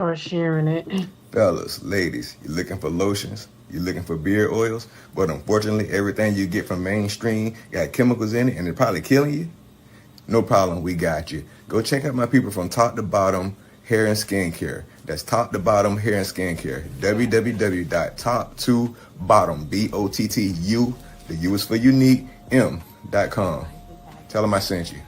Or sharing it. Fellas, ladies, you looking for lotions? You looking for beard oils? But unfortunately, everything you get from mainstream got chemicals in it and they're probably killing you? No problem, we got you. Go check out my people from Top to Bottom Hair and Skincare. That's Top to Bottom Hair and Skincare. www.top2bottom, BOTTU, the U is for unique, M.com. Tell them I sent you.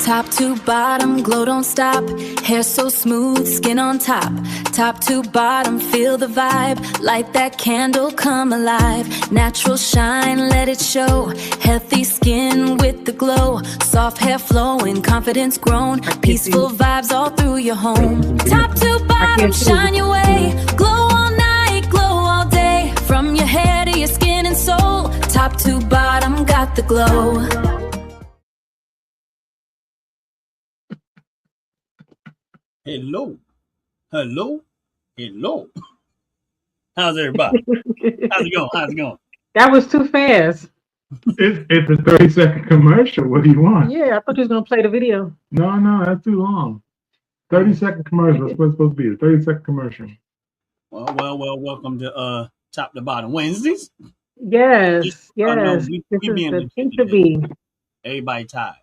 Top to bottom, glow don't stop. Hair so smooth, skin on top. Top to bottom, feel the vibe. Light that candle, come alive. Natural shine, let it show. Healthy skin with the glow. Soft hair flowing, confidence grown. Peaceful vibes all through your home. Top to bottom, shine your way. Glow all night, glow all day. From your hair to your skin and soul. Top to bottom, got the glow. Hello. Hello. Hello. How's everybody? How's it going? How's it going? That was too fast. It's a 30-second commercial. What do you want? Yeah, I thought you was gonna play the video. No, that's too long. 30-second commercial. That's what it's supposed to be. A 30-second commercial. Well, welcome to Top to Bottom Wednesdays. Yes, No, yes. we This is being the legit today. T2B. Everybody tired.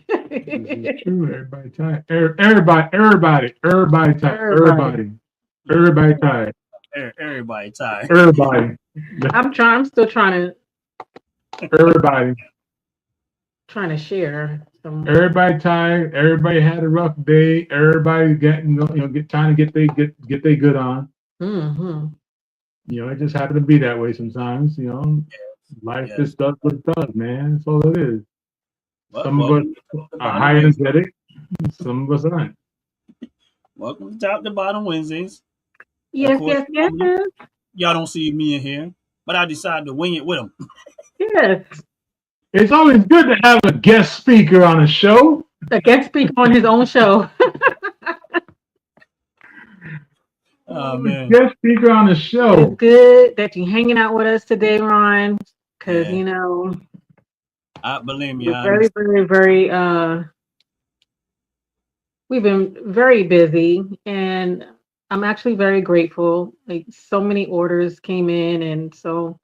This is true. Everybody tired. Everybody tired. Everybody tired. Everybody tired. Everybody. I'm still trying Everybody. to share some. Everybody tired. Everybody had a rough day. Everybody getting trying to get they good on. Mm-hmm. It just happened to be that way sometimes. Life just does what it does, man. That's all it is. Some of us are high energetic, some of us aren't. Welcome to Top to Bottom Wednesdays. Yes, course, yes. Y'all don't see me in here, but I decided to wing it with them. Yes. It's always good to have a guest speaker on a show. A guest speaker on his own show. Oh man, guest speaker on the show. It's good that you're hanging out with us today, Ron, because believe me, we're very we've been very busy, and I'm actually very grateful. Like, so many orders came in, and so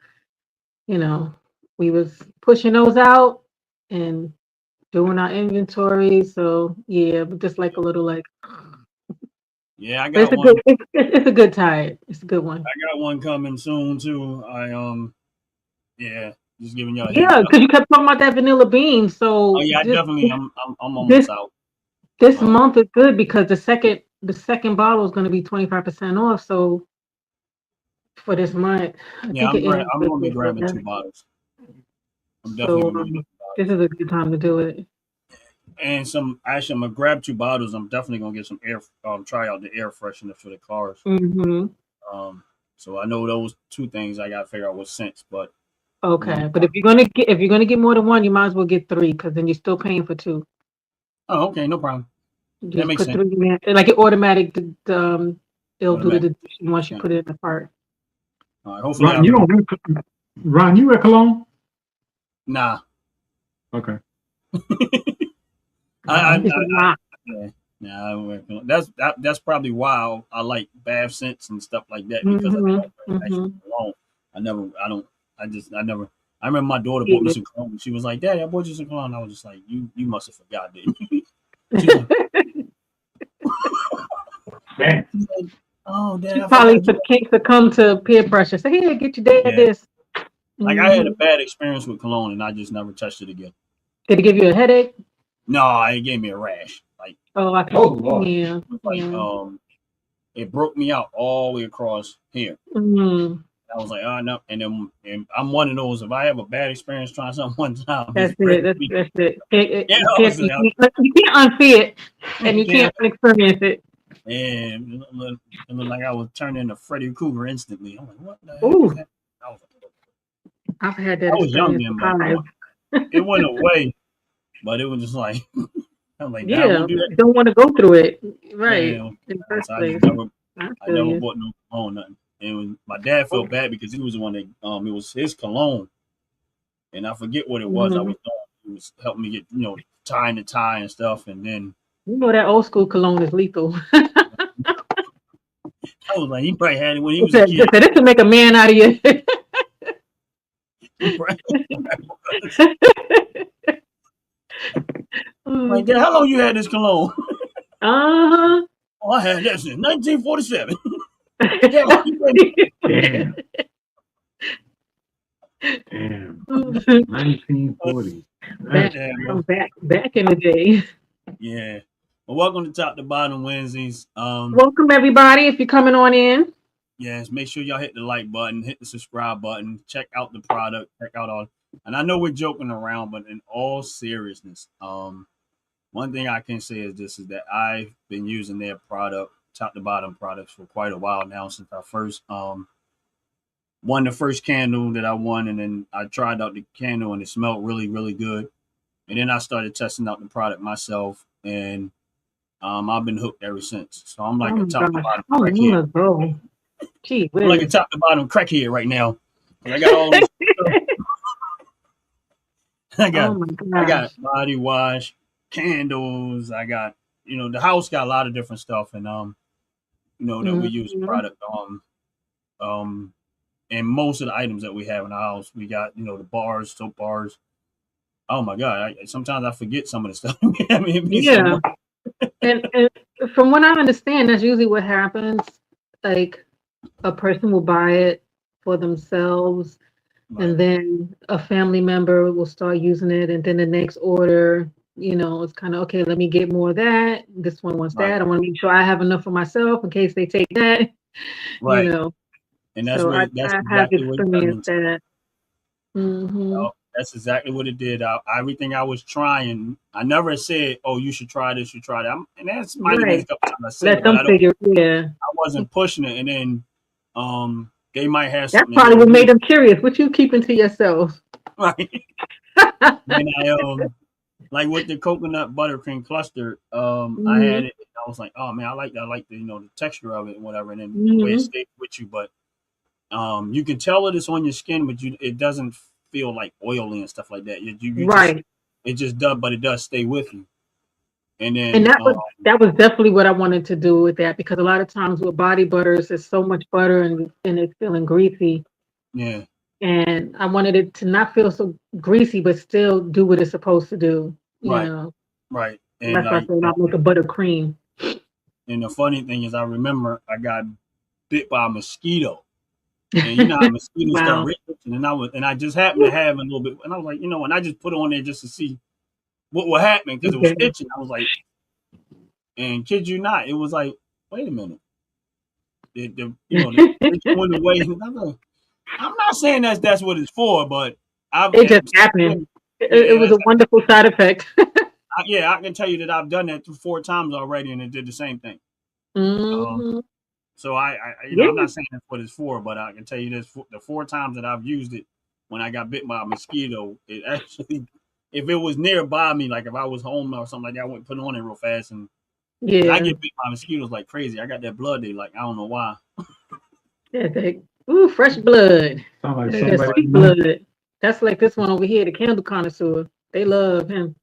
we was pushing those out and doing our inventory. So yeah, but just like a little like. Yeah, I But got one. It's a good tide. It's a good one. I got one coming soon too. Just giving y'all. Yeah, because you kept talking about that vanilla bean. So I definitely. I'm almost out. This month is good because the second bottle is going to be 25% off. So for this month, I'm going to be grabbing 2 bottles. I'm definitely. This is a good time to do it. And I'm gonna grab 2 bottles. I'm definitely gonna get some try out the air freshener for the cars. Mm-hmm. So I know those 2 things I got to figure out what scents, but. Okay, but if you're gonna get more than one, you might as well get 3 because then you're still paying for 2. Oh, okay, no problem. Just that makes put sense. 3 in, like it automatic. It'll do the detection once you put it in the cart. All right, hopefully. Ron, you wear cologne? Nah. Okay. I don't wear cologne. That's probably why I like bath scents and stuff like that because I never. I remember my daughter bought me some cologne. She was like, "Daddy, I bought you some cologne." I was just like, "You must have forgot, didn't you?" Like, oh, Dad, she probably succumbed to peer pressure. Say, "Here, get your dad this." Like I had a bad experience with cologne, and I just never touched it again. Did it give you a headache? No, it gave me a rash. Like yeah. It broke me out all the way across here. Mm-hmm. I was like, oh no, and I'm one of those. If I have a bad experience trying something one time, that's it. That's it. You can't unsee it, and you can't experience it. And it looked like I was turning into Freddy Krueger instantly. I'm like, what the heck is that? I've had that. I was young then, but it went away. But it was just like, I'm like, yeah, you don't want to go through it, right? Yeah, in the first so place. I never bought no cologne, nothing. And my dad felt bad because he was the one that it was his cologne and I forget what it was I was doing. It was helping me get, tying the tie and stuff, and then that old school cologne is lethal. I was like, he probably had it when he was a kid. This will make a man out of you. Like, how long you had this cologne? Oh, I had that since 1947. Damn. Damn. 1940. Back in the day. Yeah. Well, welcome to Top to Bottom Wednesdays. Welcome everybody. If you're coming on in. Yes, make sure y'all hit the like button, hit the subscribe button, check out the product, check out all. And I know we're joking around, but in all seriousness, one thing I can say is that I've been using their product, top to bottom products, for quite a while now, since I first won the first candle that I won, and then I tried out the candle and it smelled really, really good. And then I started testing out the product myself, and I've been hooked ever since. So I'm like a top to bottom crackhead. Gee, I'm like a top to bottom crackhead right now. I got all this I got body wash, candles. I got, the house got a lot of different stuff, and that we use the product and most of the items that we have in the house, we got, the bars, soap bars. Oh my God! Sometimes I forget some of the stuff. Yeah, and from what I understand, that's usually what happens. Like, a person will buy it for themselves, right, and then a family member will start using it, and then the next order, it's kind of, okay, let me get more of that. This one wants that. I want to make sure I have enough for myself in case they take that. Right. And that's so I have experienced that. That's exactly what it did. Everything I was trying, I never said, "Oh, you should try this, you should try that." And that's might have been a couple times I said, let them figure. Yeah, I wasn't pushing it, and then they might have something. That probably what made them curious. What you keeping to yourself? Right. And I like with the coconut buttercream cluster, I had it. I was like, "Oh man, I like that. I like the the texture of it and whatever." And then the way it stayed with you, but you can tell it is on your skin, but it doesn't feel like oily and stuff like that. You right. It just does, but it does stay with you. And then that was definitely what I wanted to do with that, because a lot of times with body butters, there's so much butter and it's feeling greasy. Yeah. And I wanted it to not feel so greasy, but still do what it's supposed to do. You know. Right. And that's why I said I'll make a buttercream. And the funny thing is, I remember I got bit by a mosquito. And you know how mosquitoes start reaching, and I just happened to have a little bit, and I was like, and I just put it on there just to see what would happen, because it was itching. I was like, and kid you not, it was like, wait a minute, the went away. I'm not saying that's what it's for, but it just happened. It was a wonderful side effect. I can tell you that I've done that 4 times already, and it did the same thing. So I'm not saying that's what it's for, but I can tell you this: the 4 times that I've used it, when I got bit by a mosquito, it actually, if it was nearby me, like if I was home or something like that, I wouldn't put it on it real fast. And I get bit by mosquitoes like crazy. I got that blood. They like, I don't know why. Ooh, fresh blood. Sweet blood. That's like this one over here, the candle connoisseur. They love him.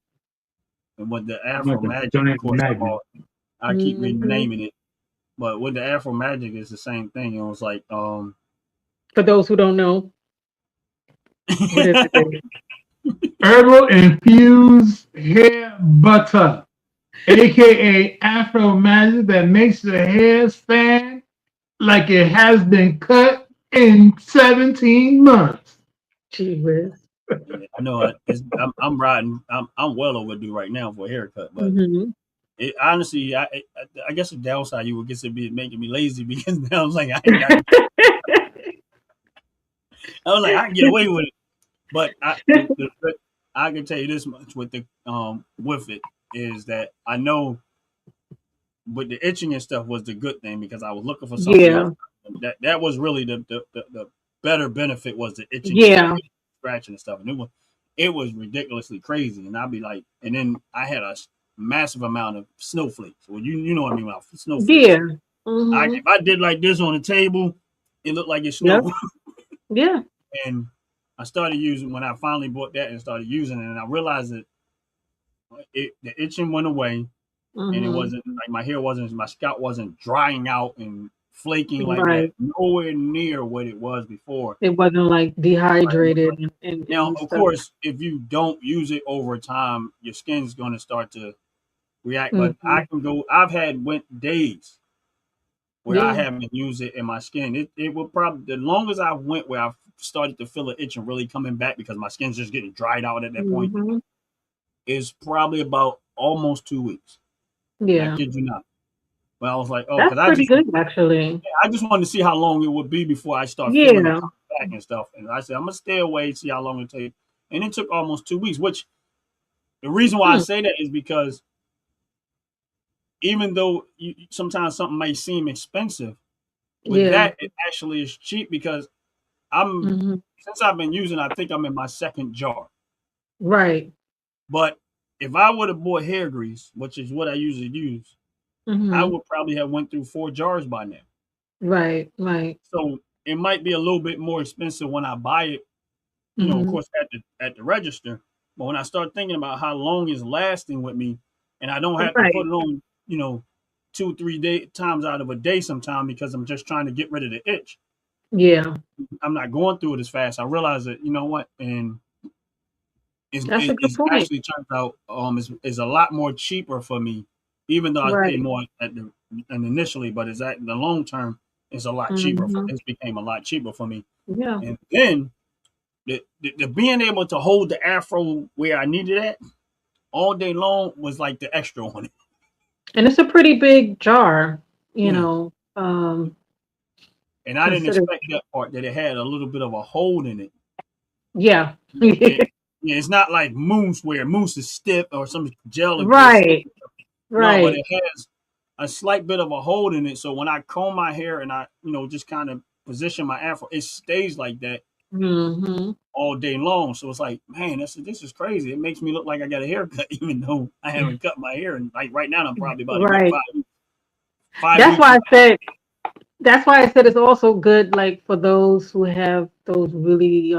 And with the Afro Magic, of course, I keep renaming it. But with the Afro Magic, it's the same thing. It was like, for those who don't know, what is it? Herbal infused hair butter, aka Afro Magic, that makes your hair stand like it has been cut in 17 months. Gee whiz. I know. I'm riding. I'm well overdue right now for a haircut, but. It, honestly, I guess the downside you would guess it be making me lazy, because now I was like, I can get away with it. But I can tell you this much with it is that I know with the itching and stuff was the good thing, because I was looking for something. Yeah. That was really the better benefit, was the itching. Yeah. Scratching and stuff, and it was ridiculously crazy. And I'd be like, and then I had a massive amount of snowflakes. Well, you know what I mean about snowflakes. Yeah. If I did like this on the table, it looked like it snowed. Yep. Yeah. And I started using when I finally bought that and started using it, and I realized that the itching went away, and it Mm-hmm. wasn't like my scalp wasn't drying out and flaking like that. Right. Nowhere near what it was before. It wasn't like dehydrated Now, and of stuff. course, if you don't use it over time, your skin's going to start to react. But Mm-hmm. I've had went days where I Yeah. haven't used it in my skin. It will probably, the longest I went where I started to feel the itch and really coming back because my skin's just getting dried out at that point Mm-hmm. is probably about almost 2 weeks. I Yeah. kid you not. But I was like, oh, That's because pretty good, actually. I just wanted to see how long it would be before I start feeling it Yeah. coming back and stuff. And I said, I'm gonna stay away, see how long it takes. And it took almost 2 weeks, which the reason why I Hmm. say that is because even though sometimes something may seem expensive, with Yeah. that it actually is cheap because I'm Mm-hmm. since I've been using, I think I'm in my second jar. Right. But if I would have bought hair grease, which is what I usually use, I Mm-hmm. would probably have went through 4 jars by now. Right. Right. So it might be a little bit more expensive when I buy it, of Mm-hmm. course, at the register. But when I start thinking about how long it's lasting with me, and I don't have to put Right. it on, 2, 3 times out of a day sometime because I'm just trying to get rid of the itch. Yeah. I'm not going through it as fast. I realize that you know what, and That's a good it's point. actually turns out is a lot more cheaper for me, even though I pay Right. more at the and initially, but it's at the long term it's a lot cheaper. Mm-hmm. It's became a lot cheaper for me, Yeah. and then the being able to hold the afro where I needed it all day long was like the extra on it. And it's a pretty big jar, Yeah, and I didn't consider. expect that part that it had a little bit of a hole in it. Yeah. It yeah, it's not like mousse where mousse is stiff or some gel is real stiff. Right. No, but Right. it has a slight bit of a hold in it. So when I comb my hair and I, just kind of position my afro, it stays like that Mm-hmm. all day long. So it's like, man, this is crazy. It makes me look like I got a haircut, even though I haven't cut my hair. And like right now, I'm probably about a good Right. 5 weeks. 5 That's weeks. why I said that's why I said it's also good like for those who have those really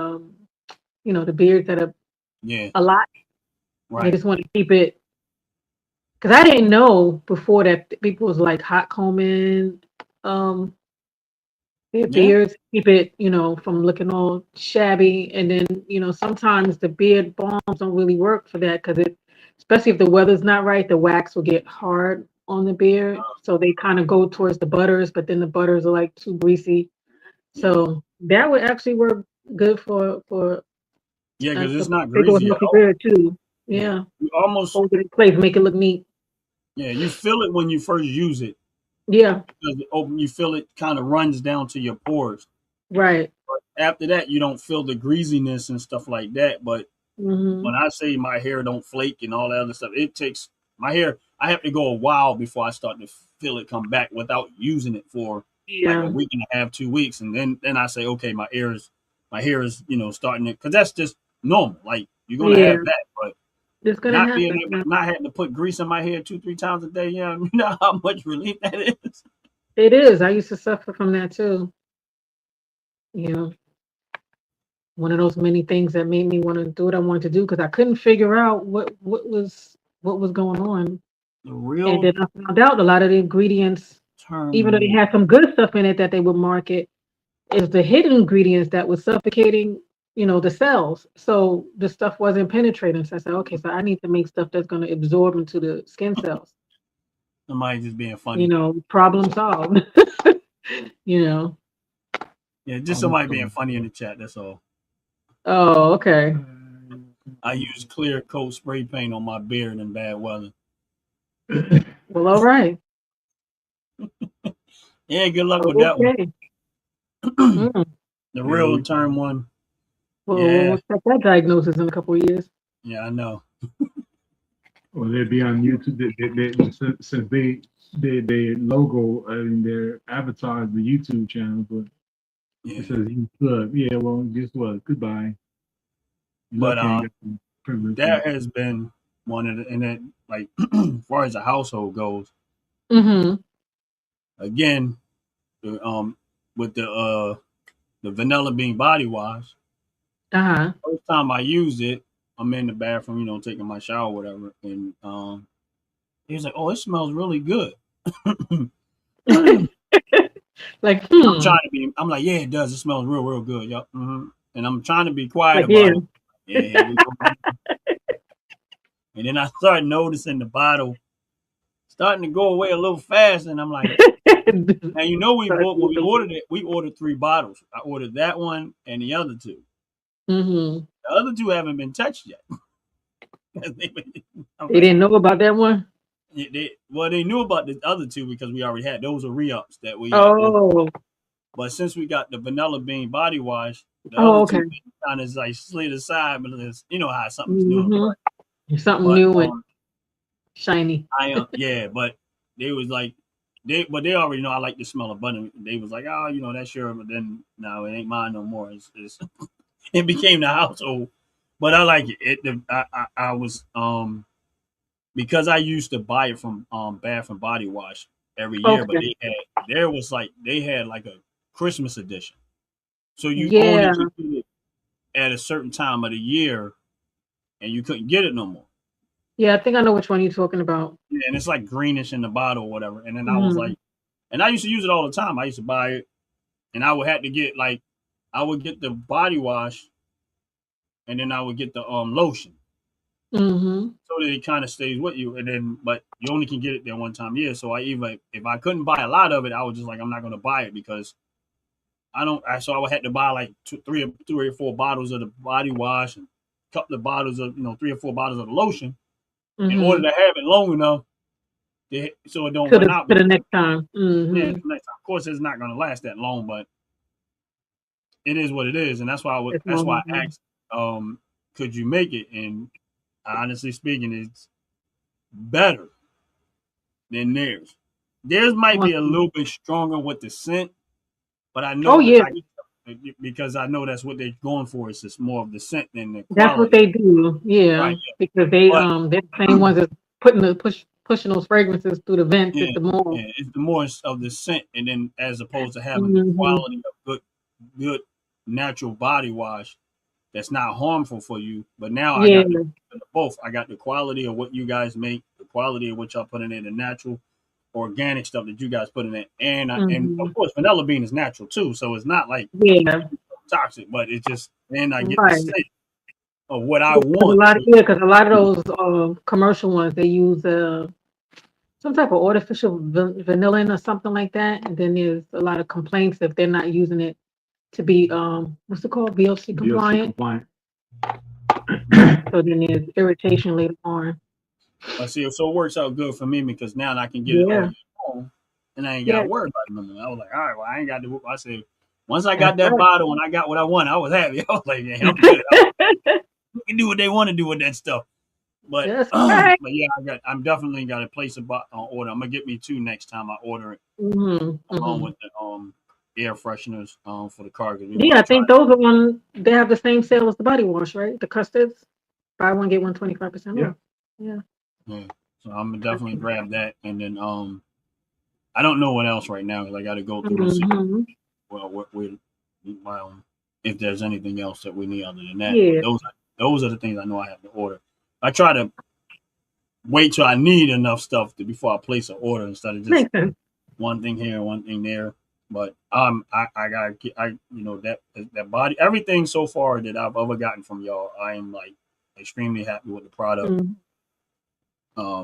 the beards that are Yeah, a lot. They right. just want to keep it because I didn't know before that people was like hot combing um their Yeah. beards, keep it, from looking all shabby. And then, sometimes the beard balms don't really work for that because especially if the weather's not right, the wax will get hard on the beard. So they kind of go towards the butters, but then the butters are like too greasy. Yeah. So that would actually work good for Yeah, because a it's not big old greasy at healthy all. beard too. Yeah. Yeah, You almost, hold it in place, make it look neat. you feel it when you first use it. Yeah, Because you feel it kind of runs down to your pores. right. After that, you don't feel the greasiness and stuff like that. But Hmm. when I say my hair don't flake and all that other stuff, it takes my hair. I have to go a while before I start to feel it come back without using it for like a Yeah, week and a half, 2 weeks, and then I say, okay, my hair is starting to because that's just normal. Like you're gonna yeah, have that, but it's gonna not being happen. able, Yeah. not having to put grease in my hair 2, 3 times a day. Yeah, you know how much relief that is. It is. I used to suffer from that too. You know, one of those many things that made me want to do what I wanted to do because I couldn't figure out what was going on. The And real then I found out a lot of the ingredients, even though they term, had some good stuff in it that they would market, is the hidden ingredients that was suffocating, the cells. So the stuff wasn't penetrating. So I said, okay, so I need to make stuff that's going to absorb into the skin cells. somebody just being funny. Problem solved. you know. Yeah, just somebody being Also, funny in the chat. That's all. Oh, okay. I use clear coat spray paint on my beard in bad weather. Well, all right. Yeah, good luck with that one. Okay. Mm. The yeah, real term one. Well, Yeah, we'll check that diagnosis in a couple of years. yeah, I know. or they'd be on YouTube. Since they logo and their avatar is the YouTube channel, but it Yeah, says you club. Yeah, well, guess what? Goodbye. You but lucky I ain't got some privilege yet. that has been one of the and that like as far as the household goes. Mm-hmm. Again, the, with the vanilla bean body wash. First time I used it, I'm in the bathroom, taking my shower, or whatever, and he was like, "Oh, it smells really good." Like, I'm like, "Yeah, it does. It smells real, real good." Yep. And I'm trying to be quiet like, about it. Yeah, here we go. And then I started noticing the bottle starting to go away a little fast, and I'm like, now when we ordered it, we ordered 3 bottles. I ordered that one and the other 2. Mm-hmm. The other 2 haven't been touched yet. They didn't know about that one. They knew about the other 2 because we already had those are re-ups that we had. Oh. But since we got the vanilla bean body wash, the Oh, other 2 okay. kind of like slid aside, but you know how something's new. Mm-hmm. Something But new and shiny. but they was like they already know I like the smell of butter. They was like, oh, that's sure, but then no, it ain't mine no more. It's it became the household. But I like it. I was because I used to buy it from Bath and Body Wash every year, but Okay. they had like a Christmas edition. So you only Yeah. could get it at a certain time of the year and you couldn't get it no more. Yeah, I think I know which one you're talking about. Yeah, and it's like greenish in the bottle or whatever. And then I was Mm-hmm. like, and I used to use it all the time. I used to buy it and I would have to get I would get the body wash and then I would get the lotion. Mm-hmm. So that it kind of stays with you. And then but you only can get it there one time a year. So if I couldn't buy a lot of it, I was just like, I'm not gonna buy it because so I would have to buy like three or 4 bottles of the body wash and a couple of bottles of 3 or 4 bottles of the lotion in order Mm-hmm. to have it long enough so it don't To run the out. to the next time. Yeah, Mm-hmm. next time. Of course, it's not going to last that long, but it is what it is, and that's why It's that's why I long. asked, could you make it? And honestly speaking, it's better than theirs. Theirs might be a Awesome. little bit stronger with the scent, but I Oh know yeah, because I know that's what they're going for. It's just more of the scent than the that's what quality, they do. Yeah, right? because But they're the same ones that's pushing those fragrances through the vents yeah, at the mall. yeah, it's the more of the scent, and then as opposed to having the Mm-hmm. quality of good natural body wash that's not harmful for you. But now I Yeah. got both. I got the quality of what you guys make, the quality of what y'all putting in, the natural, organic stuff that you guys put in it, and Mm-hmm. of course vanilla bean is natural too, so it's not like Yeah. toxic, but it's just then I get the Right. scent of what I Yeah, want. because a lot of those commercial ones they use some type of artificial vanilla or something like that, and then there's a lot of complaints if they're not using it to be what's it called, VOC DLC compliant. compliant. So then there's irritation later on. I see, so it works out good for me because now I can get it all Yeah. year long, and I ain't got to Yeah. worry about it no more. I was like, all right, well, I ain't got to. I said, once I That's got that right. bottle and I got what I want, I was happy. I was like, yeah, I'm good. You can do what they want to do with that stuff. But That's right. but yeah, I'm definitely got to place a order. I'm gonna get me 2 next time I order it, Hmm. along Hmm. with the air fresheners for the car because we Yeah, want I to try think it. those are one. They have the same sale as the body wash, right? The custards, buy one get one 25% Yeah. off. Yeah. Yeah. So I'm gonna definitely grab that, and then I don't know what else right now because I got to go through and see Hmm. what we if there's anything else that we need other than that. But Yeah. those are the things I know I have to order. I try to wait till I need enough stuff before I place an order instead of just Makes sense. one thing here, one thing there. But I got that body everything so far that I've ever gotten from y'all, I am like extremely happy with the product. Mhm.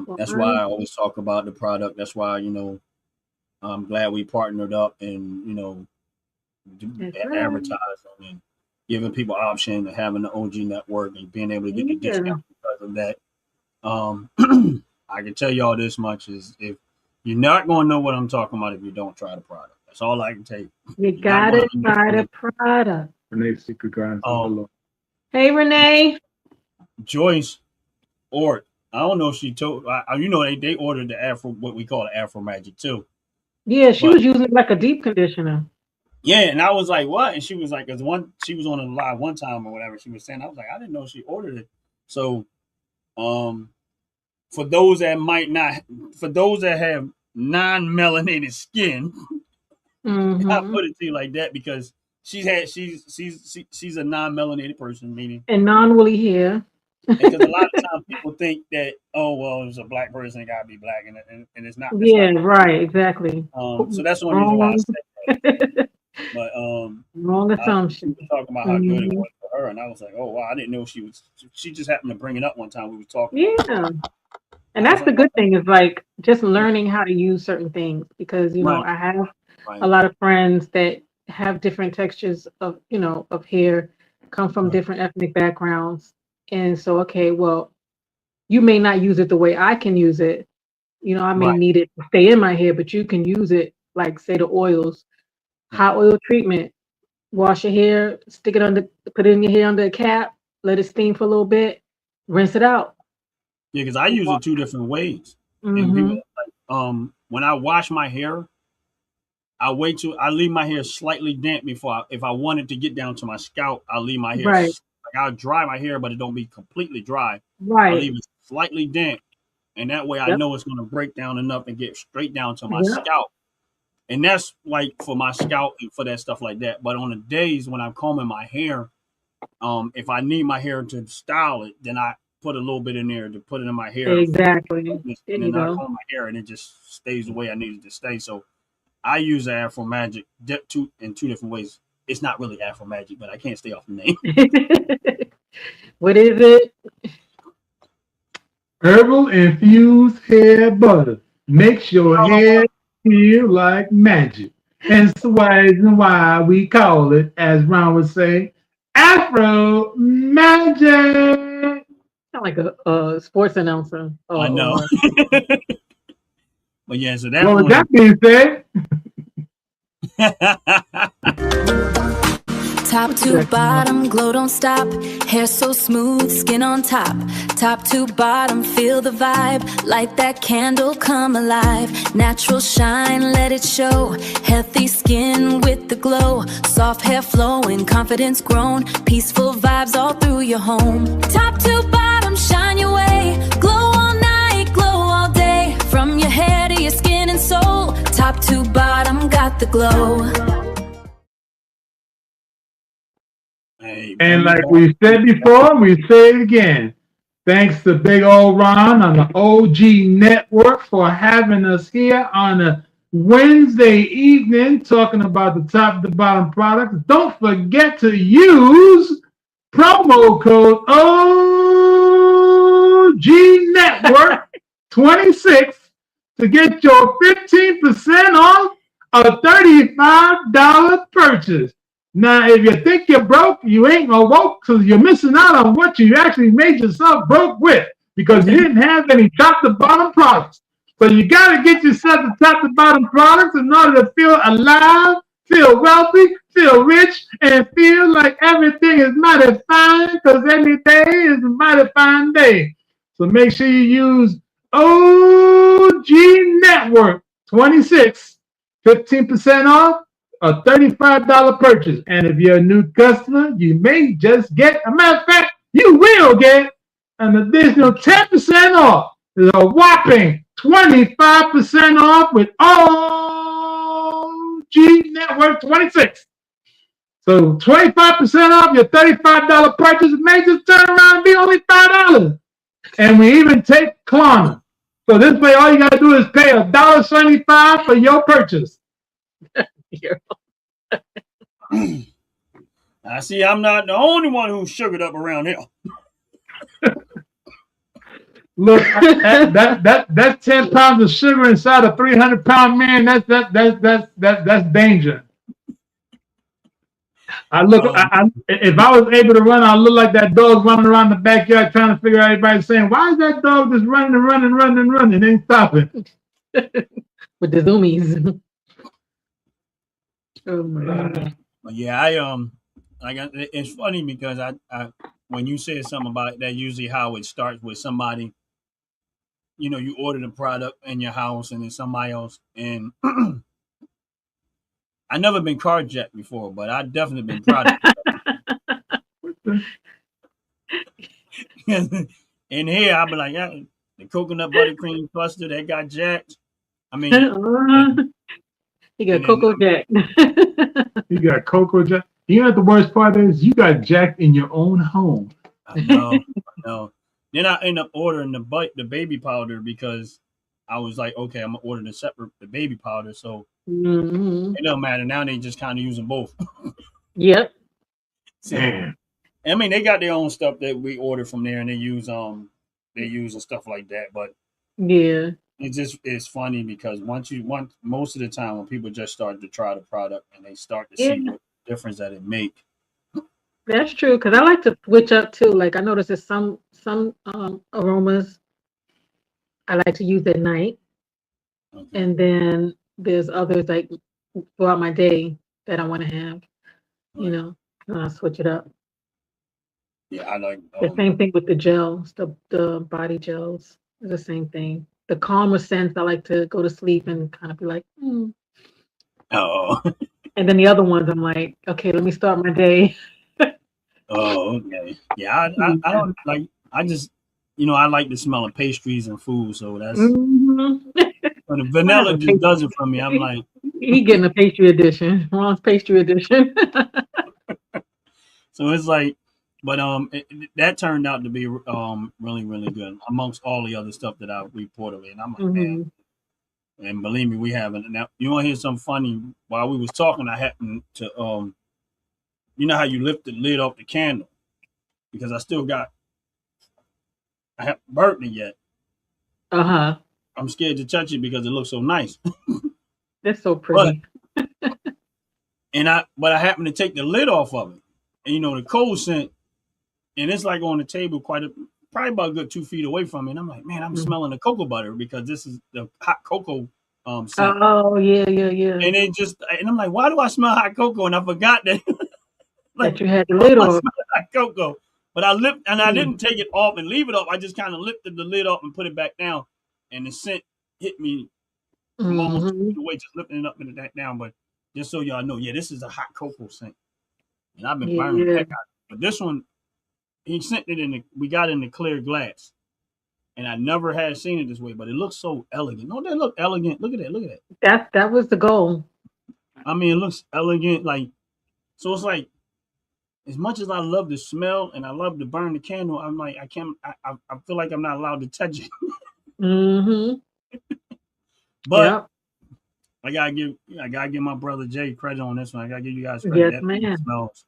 Well, That's why I always talk about the product. That's why I'm glad we partnered up and that's right. advertising and giving people option and having the OG network and being able to get the Yeah. discount because of that. Um, I can tell y'all this much is if you're not going to know what I'm talking about if you don't try the product. That's all I can tell you. You You're not going gotta to try the understand. product. Renee's secret guidance is Um, below. Hey, Renee. Joyce or I don't know if she told they ordered the Afro what we call the Afro Magic too. Yeah, she But was using it like a deep conditioner. yeah, and I was like, what? And she was like, she was on a live one time or whatever. She was saying, I was like, I didn't know she ordered it. So, um, for those that might not, for those that have non-melanated skin, I Mm-hmm. put it to you like that because she's a non-melanated person, meaning And non-woolly hair. because a lot of times people think that, oh well, it's a black person, it gotta be black, and it's not. It's Yeah, not. right, exactly. So that's the only reason why I Wrong, said that. But wrong we assumption. were talking about how good it Hmm. was for her, and I was like, oh wow, I didn't know she was. She just happened to bring it up one time. We were talking about it. Yeah. And I was that's the like, good thing is like just yeah, learning how to use certain things because, right, I have a right, lot of friends that have different textures of, of hair, come from right, different ethnic backgrounds. And so, okay, well, you may not use it the way I can use it. I may right. need it to stay in my hair, but you can use it like say the oils, Right. hot oil treatment, wash your hair, stick it under, put it in your hair under a cap, let it steam for a little bit, rinse it out. Yeah, because I use it two different ways, and people Mm-hmm. like when I wash my hair, I leave my hair slightly damp before if I want it to get down to my scalp, I'll leave my hair Right, like I'll dry my hair, but it don't be completely dry. I'll right. leave it slightly damp, and that way I Yep, know it's gonna break down enough and get straight down to my yep, scalp. And that's like for my scalp and for that stuff like that. But on the days when I'm combing my hair, if I need my hair to style it, then I put a little bit in there to put it in my hair for exactly. There and you then I go. comb my hair and it just stays the way I need it to stay. So I use the Afro Magic in two different ways. It's not really Afro Magic, but I can't stay off the name. What is it? Herbal infused hair butter makes your hair feel like magic. And so why we call it, as Ron would say, Afro Magic. Sound like a sports announcer. I know. Or But yeah, so that Well, with one. that being said, Top to bottom, glow don't stop. Hair so smooth, skin on top. Top to bottom, feel the vibe. Light that candle, come alive. Natural shine, let it show. Healthy skin with the glow. Soft hair flowing, confidence grown. Peaceful vibes all through your home. Top to bottom, shine your way. Glow all night, glow all day. From your hair to your skin and soul. Top to bottom, got the glow. Hey, and bring it like back. we said before, we say it again. Thanks to Big Old Ron on the OG Network for having us here on a Wednesday evening talking about the top to bottom products. Don't forget to use promo code OG Network 26 to get your 15% off a $35 purchase. Now, if you think you're broke, you ain't no woke because you're missing out on what you actually made yourself broke with because you didn't have any top to bottom products. So you got to get yourself the top to bottom products in order to feel alive, feel wealthy, feel rich, and feel like everything is mighty fine because every day is a mighty fine day. So make sure you use OG Network 26, 15% off a $35 purchase. And if you're a new customer, you may just get, a matter of fact, you will get an additional 10% off. There's a whopping 25% off with OG Network 26. So 25% off your $35 purchase may just turn around and be only $5. And we even take Klarna. So this way, all you got to do is pay $1.75 for your purchase. I see I'm not the only one who's sugared up around here. Look, that's 10 pounds of sugar inside a 300-pound man. That's danger. If I was able to run, I'd look like that dog running around the backyard trying to figure out everybody saying, why is that dog just running and running, running and running? Ain't stopping. with the zoomies. Oh my God. But yeah, it's funny because I when you said something about it, that usually how it starts with somebody. You order the product in your house and then somebody else. And I never been carjacked before, but I definitely been proud of it. In here, I'll be like, yeah, the coconut buttercream cluster that got jacked. I mean, You got and then Cocoa Jack. You got Cocoa Jack. You know what the worst part is? You got jacked in your own home. I know. Then I end up ordering the baby powder because I was like, okay, I'm gonna order the baby powder, so it don't matter. Now they just kind of using both. Yep. So Damn. I mean, they got their own stuff that we order from there, and they use and stuff like that. But Yeah. it's funny because once most of the time when people just start to try the product and they start to Yeah. see what difference that it make. That's true. Because I like to switch up too. Like I noticed there's some aromas I like to use at night, Okay. and then there's others like throughout my day that I want to have. You Right. know, and I switch it up. Yeah, I like The same thing with the gels, the body gels. It's the same thing. The calmer scents, I like to go to sleep and kind of be like, oh And then the other ones, I'm like, okay, let me start my day. okay. Yeah, I don't like I just I like the smell of pastries and food, so that's Mhm. when the I have vanilla a just pastry. does it for me. I'm like, He getting a pastry edition. Ron's pastry edition. so it's like, but that turned out to be really really good amongst all the other stuff that I reported. And I'm like, man, Mhm. and believe me, we haven't. Now you want to hear something funny? While we was talking, I happened to you know how you lift the lid off the candle because I haven't burnt it yet. Uh-huh. I'm scared to touch it because it looks so nice. That's so But pretty. I happened to take the lid off of it, and the cold scent, and it's like on the table probably about a good 2 feet away from me. And I'm like, man, I'm Mhm. smelling the cocoa butter because this is the hot cocoa scent. Oh, yeah, yeah, yeah. And I'm like, why do I smell hot cocoa? And I forgot that like That you had the why lid do I off. smell hot cocoa? But I Mm. didn't take it off and leave it off. I just kind of lifted the lid off and put it back down, and the scent hit me from almost 2 feet Mhm. away, just lifting it up and back down. But just so y'all know, yeah, this is a hot cocoa scent, and I've been burning the Yeah. heck out of it. But this one, he sent it we got it in the clear glass, and I never had seen it this way. But it looks so elegant. Don't that look elegant? Look at that. Look at that. That was the goal. I mean, it looks elegant. Like so, it's like as much as I love the smell and I love to burn the candle, I'm like I can't. I feel like I'm not allowed to touch it. Mhm. But Yep. I gotta give my brother Jay credit on this one. I gotta give you guys credit. Yes, That thing man. smells.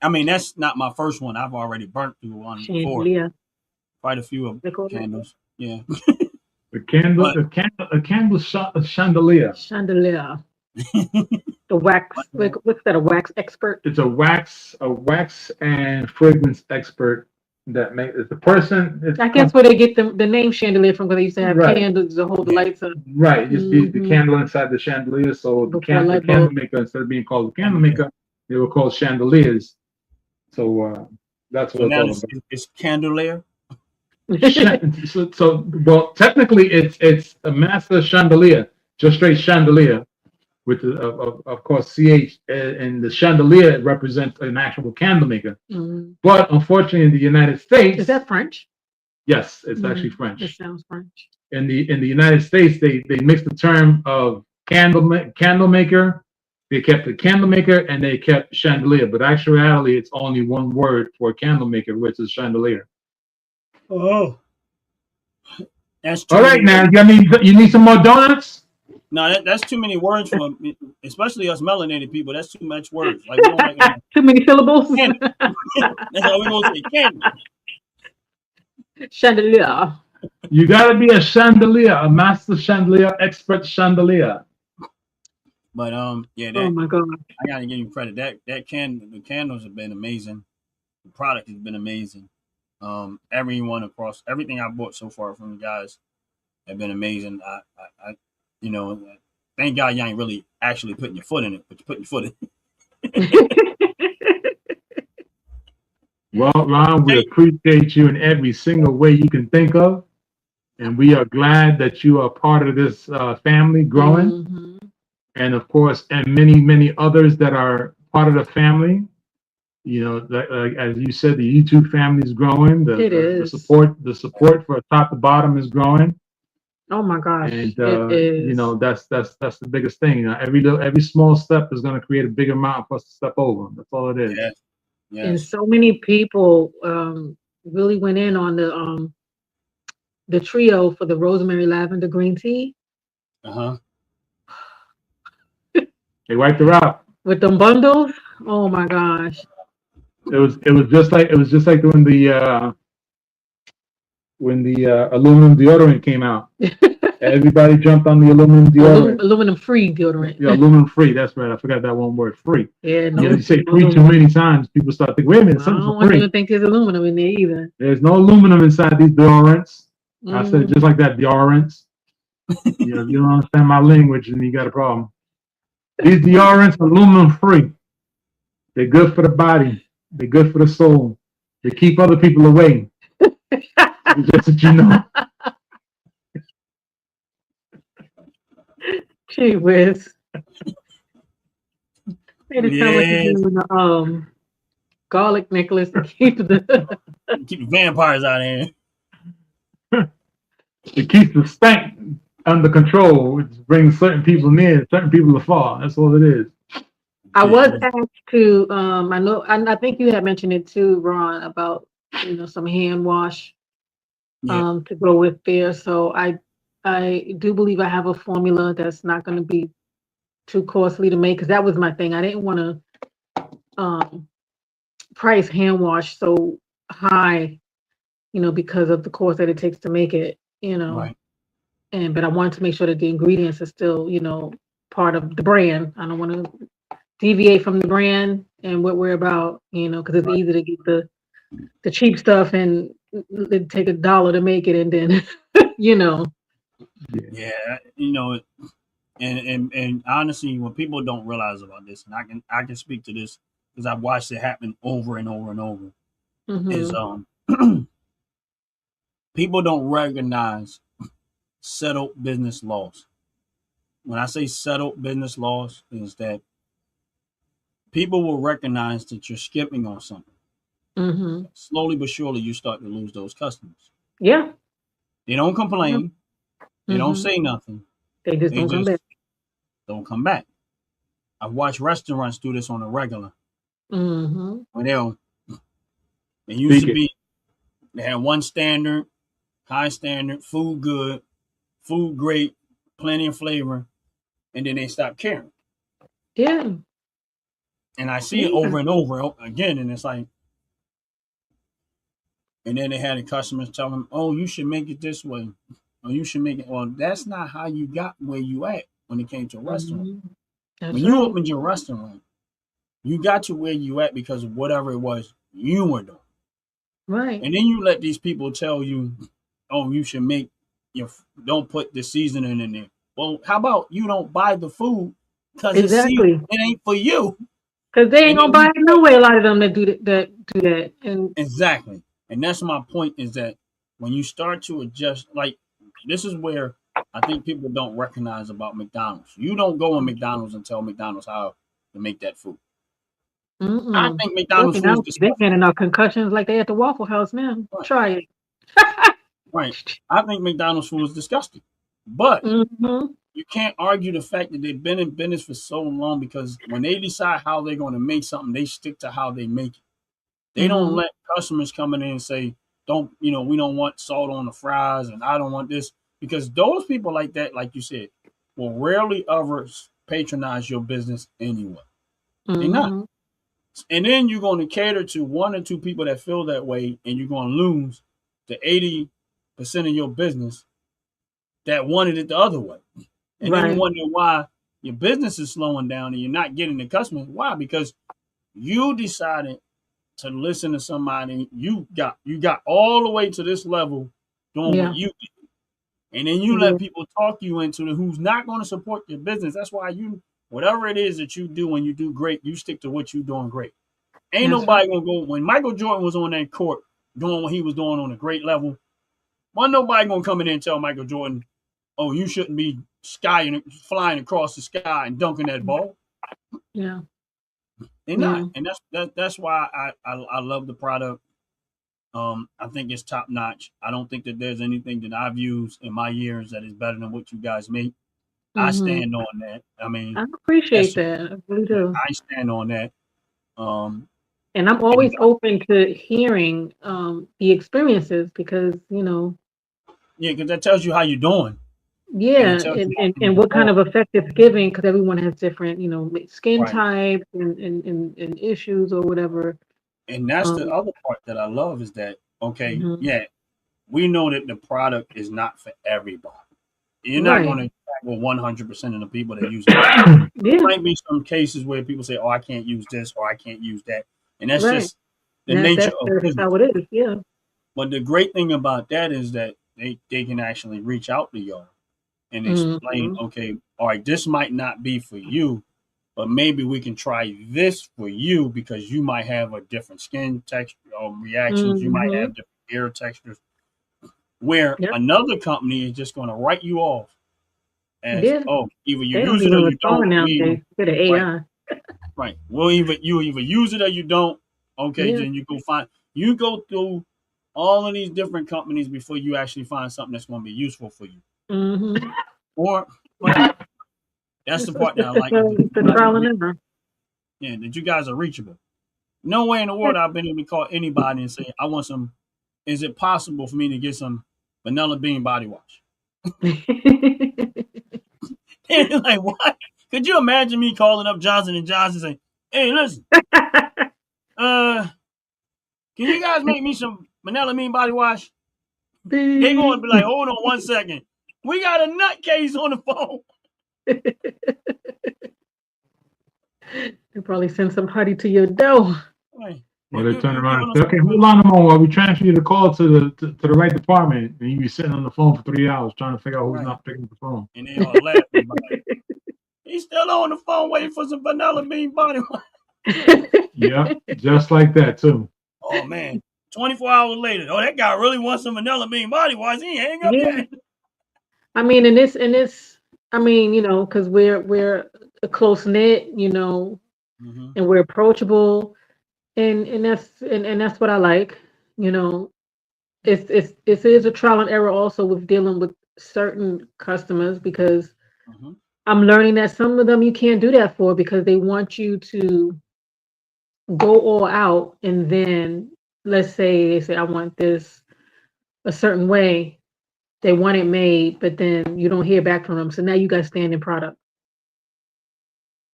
I mean, that's not my first one. I've already burnt through one before. Chandelier. Quite a few of They call it candles. Yeah. A But a chandelier. chandelier. The wax. What's that? A wax expert? It's a wax and fragrance expert that makes it's the person. It's I guess where they get the name chandelier from, because they used to have right, candles to hold the lights up. right. Just the Hmm. candle inside the chandelier. So Before the light candle bulb. maker, instead of being called the candle candelier. maker, they were called chandeliers. So that's So what it's now all about. it's candelier. Well, technically, it's a master chandelier, just straight chandelier, with of course ch, and the chandelier represents an actual candle maker. Mm. But unfortunately, in the United States, Is that French? yes, it's actually It French. sounds French. In the United States, they mixed the term of candle maker. They kept the candle maker and they kept chandelier, but actually, it's only one word for candle maker, which is chandelier. Oh, that's too All right, many now words. you need some more donuts. No, that's too many words for me, especially us melanated people. That's too much words. Like we don't like Too many syllables. candle. That's all we gonna say. Candle. Chandelier. You gotta be a chandelier, a master chandelier, expert chandelier. But yeah, Oh that my God. I gotta give you credit. The candles have been amazing. The product has been amazing. Everything I bought so far from you guys have been amazing. I you know, thank God you ain't really actually putting your foot in it, but you're putting your foot in it. Well, Ron, we appreciate you in every single way you can think of, and we are glad that you are part of this family growing, Mhm. and of course, and many others that are part of the family. You know, as you said, the YouTube family is growing. It The is. support for top to bottom is growing. Oh my gosh, And it you is. know, that's the biggest thing. Every small step is going to create a bigger mountain for us to step over. That's all it is. Yes, And yes. so many people really went in on the trio for the rosemary lavender green tea Uh-huh. They wiped her out. with them bundles. Oh my gosh. It was just like when the aluminum deodorant came out. Everybody jumped on the aluminum deodorant. Aluminum free deodorant. Yeah, aluminum free. That's right. I forgot that one word, free. Yeah, You know, no, you say no free too aluminum. many times, people start thinking, wait a minute, Well, I something's don't for want them free. to think there's aluminum in there either. There's no aluminum inside these deodorants. I said it Mm. just like that, deodorants. You know, if you don't understand my language, then you got a problem. These deodorants are aluminum free. They're good for the body. They're good for the soul. They keep other people away. Just that you know. Gee whiz. Made it sound like you're Yes. doing the garlic necklace to keep the Keep the vampires out of here. It keeps the stank under control, which brings certain people near, certain people afar. That's all it is. I was Yeah. asked to I know I think you had mentioned it too, Ron, about some hand wash Yeah. to go with there. So I do believe I have a formula that's not going to be too costly to make because that was my thing. I didn't want to price hand wash so high, because of the cost that it takes to make it, Right. and but I wanted to make sure that the ingredients are still, part of the brand. I don't want to deviate from the brand and what we're about, because it's Right. easy to get the cheap stuff and it take $1 to make it, and then you know. Yeah. Yeah. And honestly, what people don't realize about this, and I can speak to this because I've watched it happen over and over and over, is Hmm. people don't recognize settled business laws. When I say settled business laws, is that people will recognize that you're skipping on something. Hmm. Slowly but surely, you start to lose those customers. Yeah. They don't Yeah. complain. They don't Hmm. say nothing. They just They don't come just back. don't come back. I've watched restaurants do this on a regular. Hmm. When they used Speak to it. be, they had one standard, high standard, food good, food great, plenty of flavor, and then they stopped caring. Yeah. And I see it Yeah. over and over again, and it's like, and then they had the customers tell them, "Oh, you should make it this way, or you should make it." Well, that's not how you got where you at when it came to a restaurant. Hmm. That's When you right. opened your restaurant, you got to where you at because of whatever it was you were doing. Right. And then you let these people tell you, "Oh, you should make your don't put the seasoning in there." Well, how about you don't buy the food because it's seasoned? Exactly. It ain't for you. Because they ain't And gonna then buy you it no way. A lot of them that do that, and exactly, and that's my point is that when you start to adjust, like this is where I think people don't recognize about McDonald's. You don't go in McDonald's and tell McDonald's how to make that food. I mm-mm. think Look, McDonald's food is now they disgusting. handing out concussions like they at the Waffle House now. Right, Try it. right. I think McDonald's food is disgusting, but Hmm. you can't argue the fact that they've been in business for so long because when they decide how they're going to make something, they stick to how they make it. They don't Hmm. let customers come in and say, "Don't we don't want salt on the fries," and "I don't want this," because those people like that, like you said, will rarely ever patronize your business anyway. They not, Hmm. and then you're going to cater to one or two people that feel that way, and you're going to lose the 80% of your business that wanted it the other way. And then you Right. wonder why your business is slowing down and you're not getting the customers. Why? Because you decided to listen to somebody. You got all the way to this level doing what Yeah. you did. And then you let Yeah. people talk you into it who's not going to support your business. That's why you whatever it is that you do when you do great, you stick to what you're doing great. Ain't That's right. nobody gonna go when Michael Jordan was on that court doing what he was doing on a great level. Wasn't nobody gonna come in there and tell Michael Jordan, "Oh, you shouldn't be flying across the sky and dunking that ball." Yeah. They're Yeah. not, and that's why I love the product. I think it's top notch. I don't think that there's anything that I've used in my years that is better than what you guys make. I Mm-hmm. stand on that. I mean, I appreciate that's that. I really do. I stand on that. Um, And I'm and always open to hearing the experiences because, yeah, because that tells you how you're doing, and it yeah, tells you how and things what kind perform. of effect it's giving because everyone has different, skin Right. types and issues or whatever. And that's the Um, other part that I love is that okay, mhm. yeah, we know that the product is not for everybody. You're not going Right. to tackle 100% of the people that use it. There Yeah, might be some cases where people say, "Oh, I can't use this or I can't use that," and that's right. just the nature That's of that's business. how it is. Yeah. But the great thing about that is that they can actually reach out to y'all and explain, Hmm. okay, all right, this might not be for you, but maybe we can try this for you because you might have a different skin texture or reactions. You might Hmm. have different hair textures. Where Yep. another company is just going to write you off as, Yeah. oh, either you They don't use it or even you don't. respond nowadays to the Right, AI. right. Well, you either use it or you don't. Okay, Yeah. then you go through all of these different companies before you actually find something that's going to be useful for you. Hmm. Or, but that's the part that I like is that It's you the guys are trial and error. yeah, that you guys are reachable. No way in the world I've been able to call anybody and say, I want some. Is it possible for me to get some vanilla bean body wash? And they're like, what? Could you imagine me calling up Johnson and Johnson saying, "Hey, listen, uh, can you guys make me some vanilla bean body wash?" They going to be like, hold on 1 second. We got a nutcase on the phone. They probably send somebody to your door. Right. Or You, they you, turn you around giving and us say, okay, something? hold on a moment while we transfer you the call to the right department. And you be sitting on the phone for 3 hours trying to figure out who's Right. not picking up the phone. And they are laughing about it. He's still on the phone waiting for some vanilla bean body wash. Yep, just like that too. Oh, man. 24 hours later. Oh, that guy really wants some vanilla bean body wash. He ain't hang up Yeah. yet. I mean, and this, I mean, because we're a close knit, Mm-hmm. and we're approachable, and that's what I like. You know, it is a trial and error also with dealing with certain customers because Mm-hmm. I'm learning that some of them you can't do that for because they want you to go all out, and then let's say they say I want this a certain way, they want it made, but then you don't hear back from them, so now you got standing product.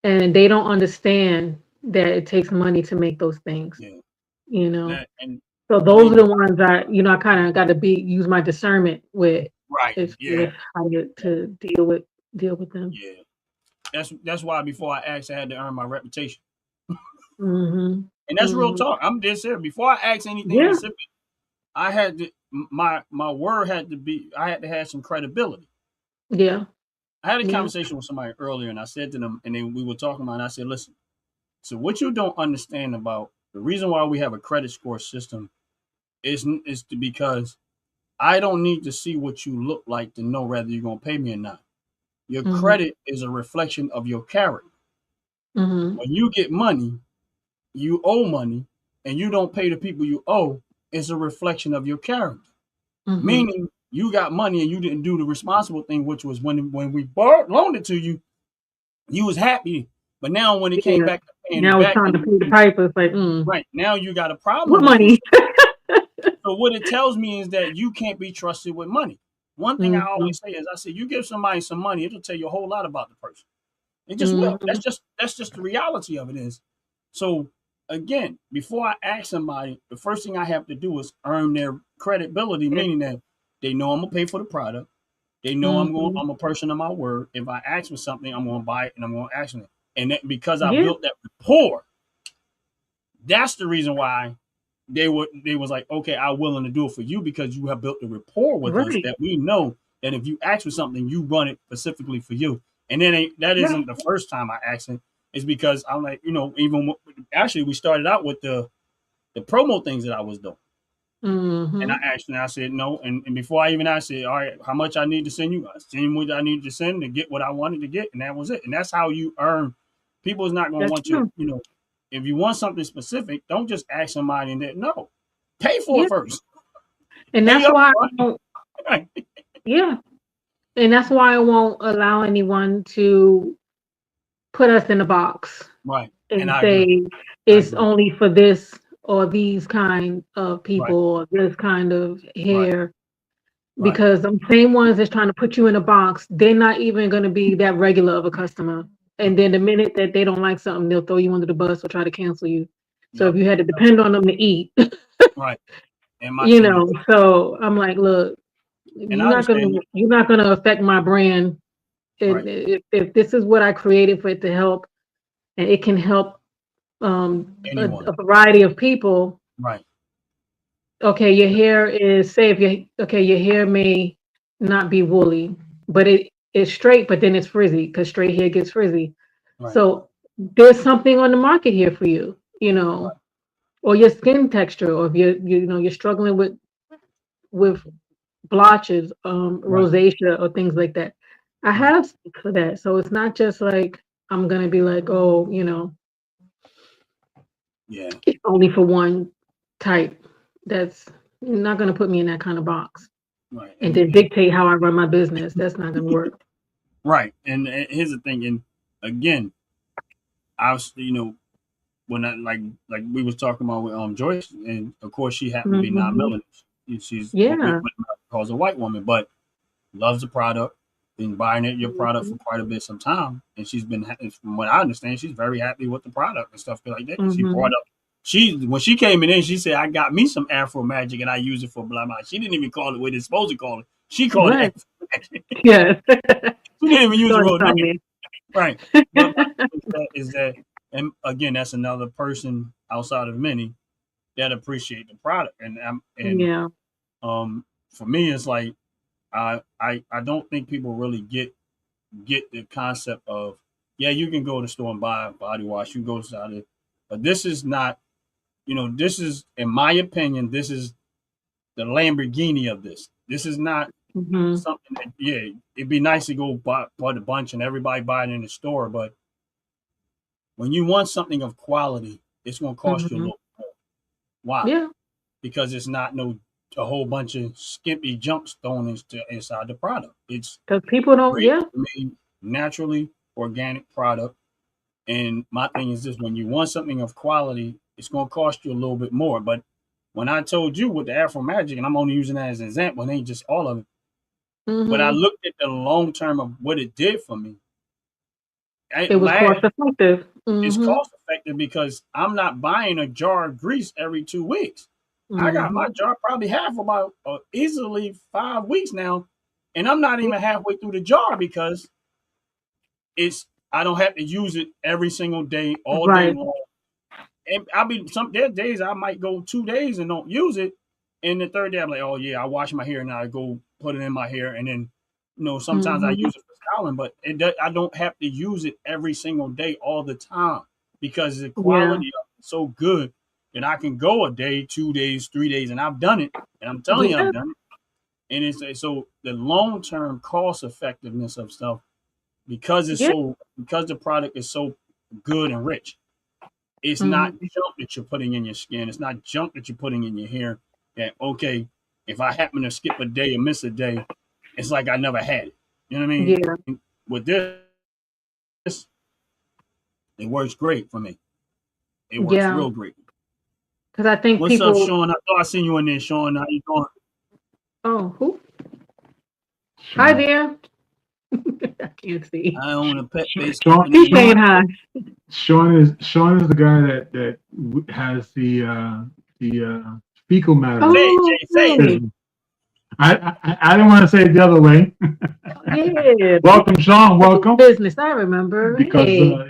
And they don't understand that it takes money to make those things, Yeah. you know. And So those believe are it. the ones that I kind of got to be use my discernment with Right. as Yeah. with how to deal with them. Yeah. That's why before I asked, I had to earn my reputation. Mhm. And that's real Mhm. talk. I'm dead serious. Before I asked anything Yeah. specific, I had to my word had to be I had to have some credibility. Yeah. I had a Yeah. conversation with somebody earlier and I said to them and then we were talking about it, and I said, listen, so what you don't understand about the reason why we have a credit score system is because I don't need to see what you look like to know whether you're gonna pay me or not. Your Mhm. credit is a reflection of your character. Mhm. When you get money, you owe money, and you don't pay the people you owe, it's a reflection of your character. Mhm. Meaning you got money and you didn't do the responsible thing, which was when we loaned it to you, you was happy. But now when it came Yeah. back to paying it Now it's back, time to and pay the piper. It's like, right now you got a problem what with it. money? So what it tells me is that you can't be trusted with money. One thing I Mhm. always say is I say you give somebody some money, it'll tell you a whole lot about the person. It just will. Mhm. That's just the reality of it is. So again, before I ask somebody, the first thing I have to do is earn their credibility, Yeah. meaning that they know I'm gonna pay for the product. They know Mhm. I'm a person of my word. If I ask for something, I'm gonna buy it and I'm gonna ask them. And that, because I Yeah. built that rapport, that's the reason why they was like, okay, I'm willing to do it for you because you have built a rapport with us Right. that we know that if you ask for something, you run it specifically for you. And then that Right. isn't the first time I asked it. It's because I'm like, even actually we started out with the promo things that I was doing. And I Mhm. asked and I said no. And before I even asked, I said, all right, how much I need to send you? I sent what I needed to send to get what I wanted to get. And that was it. And that's how you earn. People is not going to That's want you, true. if you want something specific, don't just ask somebody and then no. Pay for Yeah. it first. And Pay that's up why I front. won't, Right. yeah. And that's why I won't allow anyone to put us in a box Right. And and I agree. say I it's agree. only for this or these kind of Right. people or this kind of Right. hair. Right. Because the same ones that's trying to put you in a box, they're not even going to be that regular of a customer. And then the minute that they don't like something, they'll throw you under the bus or try to cancel you. So Yep. if you had to depend on them to eat, Right. And my you and know, so I'm like, look, I understand that. you're not gonna affect my brand. Right. If this is what I created for it to help, and it can help Anyone. a variety of people. Right. Okay, your hair is say if your hair may not be woolly, but it is straight, but then it's frizzy because straight hair gets frizzy. Right. So there's something on the market here for you, you know, Right. or your skin texture, or if you're struggling with blotches, Right. rosacea, or things like that. I Right. have stuff for that, so it's not just like I'm gonna be like, oh, Yeah. it's only for one type. That's not gonna put me in that kind of box. Right. And then dictate how I run my business. That's not gonna work. Right. And here's the thing. And again, I was, when I like we was talking about with Joyce, and of course she happened to be Mhm. non-melanated. She's Yeah. calls a white woman, but loves the product. Been buying your product for Mhm. quite a bit some time, and she's been, from what I understand, she's very happy with the product and stuff like that. And she brought Mhm. up, when she came in, she said, "I got me some Afro Magic and I use it for blah blah." She didn't even call it what it's supposed to call it. She called it Right. Afro Magic. Yes. She didn't even use the Started real name, something. right? But my thing is that, and again, that's another person outside of many that appreciate the product, and Yeah. for me, it's like I don't think people really get the concept of, yeah, you can go to the store and buy a body wash, you can go to it, but this is not, this is, in my opinion, this is the Lamborghini of this. This is not Mhm. something that, yeah, it'd be nice to go buy the bunch and everybody buy it in the store, but when you want something of quality, it's going to cost you a Mhm. little more. Why? Yeah. Because it's not a whole bunch of skimpy junk thrown inside the product. It's Because people don't. great Yeah. made naturally organic product. And my thing is this: when you want something of quality, it's going to cost you a little bit more. But when I told you with the Afro Magic, and I'm only using that as an example, it ain't just all of it. But I Mhm. looked at the long term of what it did for me. It At was last, cost effective. it's Mhm. cost effective because I'm not buying a jar of grease every 2 weeks. I got my Mhm. jar probably half about easily 5 weeks now, and I'm not even halfway through the jar because it's I don't have to use it every single day, all day Right. long. And I'll be there's days I might go 2 days and don't use it, and the third day I'm like, oh yeah, I wash my hair and I go put it in my hair, and then sometimes I Mhm. use it for styling, but I don't have to use it every single day all the time because the Yeah. quality of it is so good that I can go a day, 2 days, 3 days, and I've done it, and I'm telling you I've Yeah. done it, and it's so the long term cost effectiveness of stuff Yeah. because the product is so good and rich. It's not Mhm. junk that you're putting in your skin. It's not junk that you're putting in your hair. That okay, if I happen to skip a day or miss a day, it's like I never had it. You know what I mean? Yeah. With this, it works great for me. It works Yeah. real great. Because I think What's up, people. Sean? I thought I seen you in there, Sean. How you doing? Oh, who? Hi Sean. there. I can't see. I own a pet-based Sean, company He's in saying Sean, hi. Sean is the guy that has the fecal matter Say it, Oh, Jay. Say it. hey. business. I don't want to say it the other way. Yeah. Welcome, Sean. Welcome. Business. I remember. Because Hey.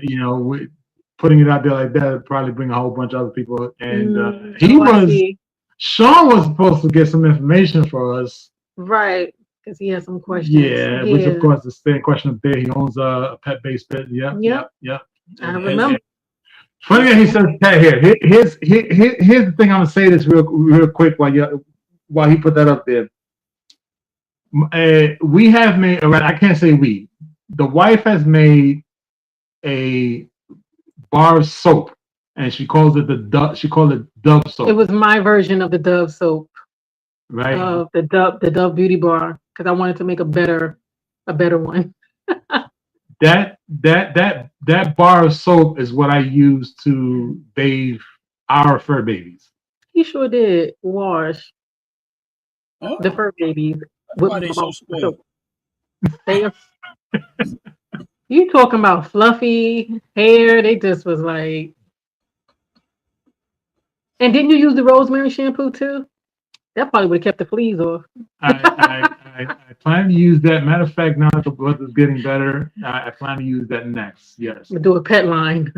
putting it out there like that would probably bring a whole bunch of other people. And Oh, I see. Sean was supposed to get some information for us. Right. Because he has some questions. Yeah, which of Yeah. course is the question up there. He owns a pet-based pet. Yep, Yep. yep, yep. I And, remember. funny that he says pet here. Here's the thing. I'm gonna say this real quick while he put that up there. We have made. Right, I can't say we. The wife has made a bar of soap and she calls it the Dove. She called it Dove soap. It was my version of the Dove soap, right. the Dove Beauty Bar, because I wanted to make a better one. That bar of soap is what I use to bathe our fur babies. You sure did wash the Oh, fur babies that's with why they so spoiled. soap. They are. You talking about fluffy hair? They just was like. And didn't you use the rosemary shampoo too? That probably would have kept the fleas off. I plan to use that. Matter of fact, now that the weather's getting better, I plan to use that next. Yes. Do a pet line.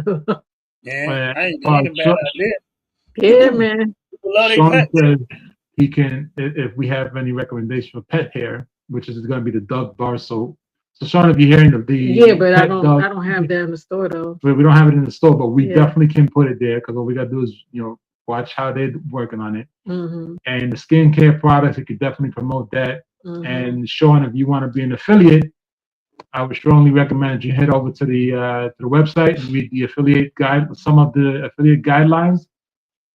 Yeah, But, ain't a bad idea. Yeah, man. People love their Sean pets. says he can, if we have any recommendation for pet hair, which is going to be the Dove bar soap. So Sean, if you're hearing the Yeah, but I pet Dove, don't have that in the store though. we don't have it in the store, but we Yeah. definitely can put it there because all we got to do is watch how they're working on it. Mm-hmm. And the skincare products, we could definitely promote that. Mm-hmm. And Sean, if you want to be an affiliate, I would strongly recommend you head over to the website and read the affiliate guide, some of the affiliate guidelines,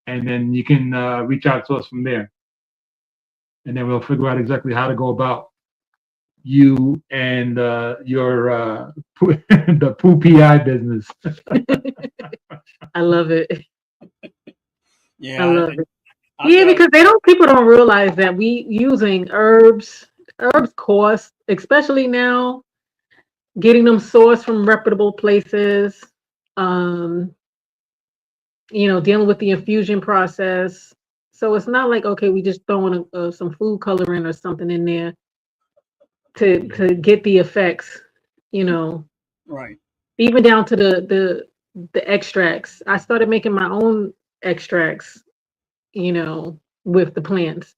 and then you can reach out to us from there. And then we'll figure out exactly how to go about you and your the poo PI business. I love it. Yeah, I love it. I Yeah, got- because people don't realize that we using herbs cost, especially now, getting them sourced from reputable places. Dealing with the infusion process. So it's not like, okay, we just throwing some food coloring or something in there to get the effects, right. even down to the extracts. I started making my own extracts, with the plants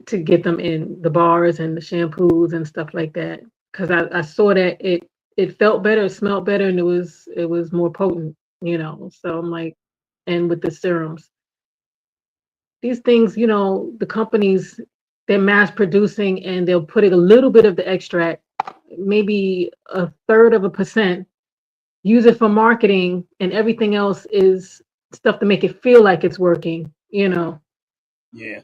to get them in the bars and the shampoos and stuff like that. Because I saw that it felt better, it smelled better, and it was more potent, So I'm like, and with the serums, these things, the companies, they're mass producing and they'll put a little bit of the extract, maybe 1/3%, use it for marketing, and everything else is stuff to make it feel like it's working, Yeah.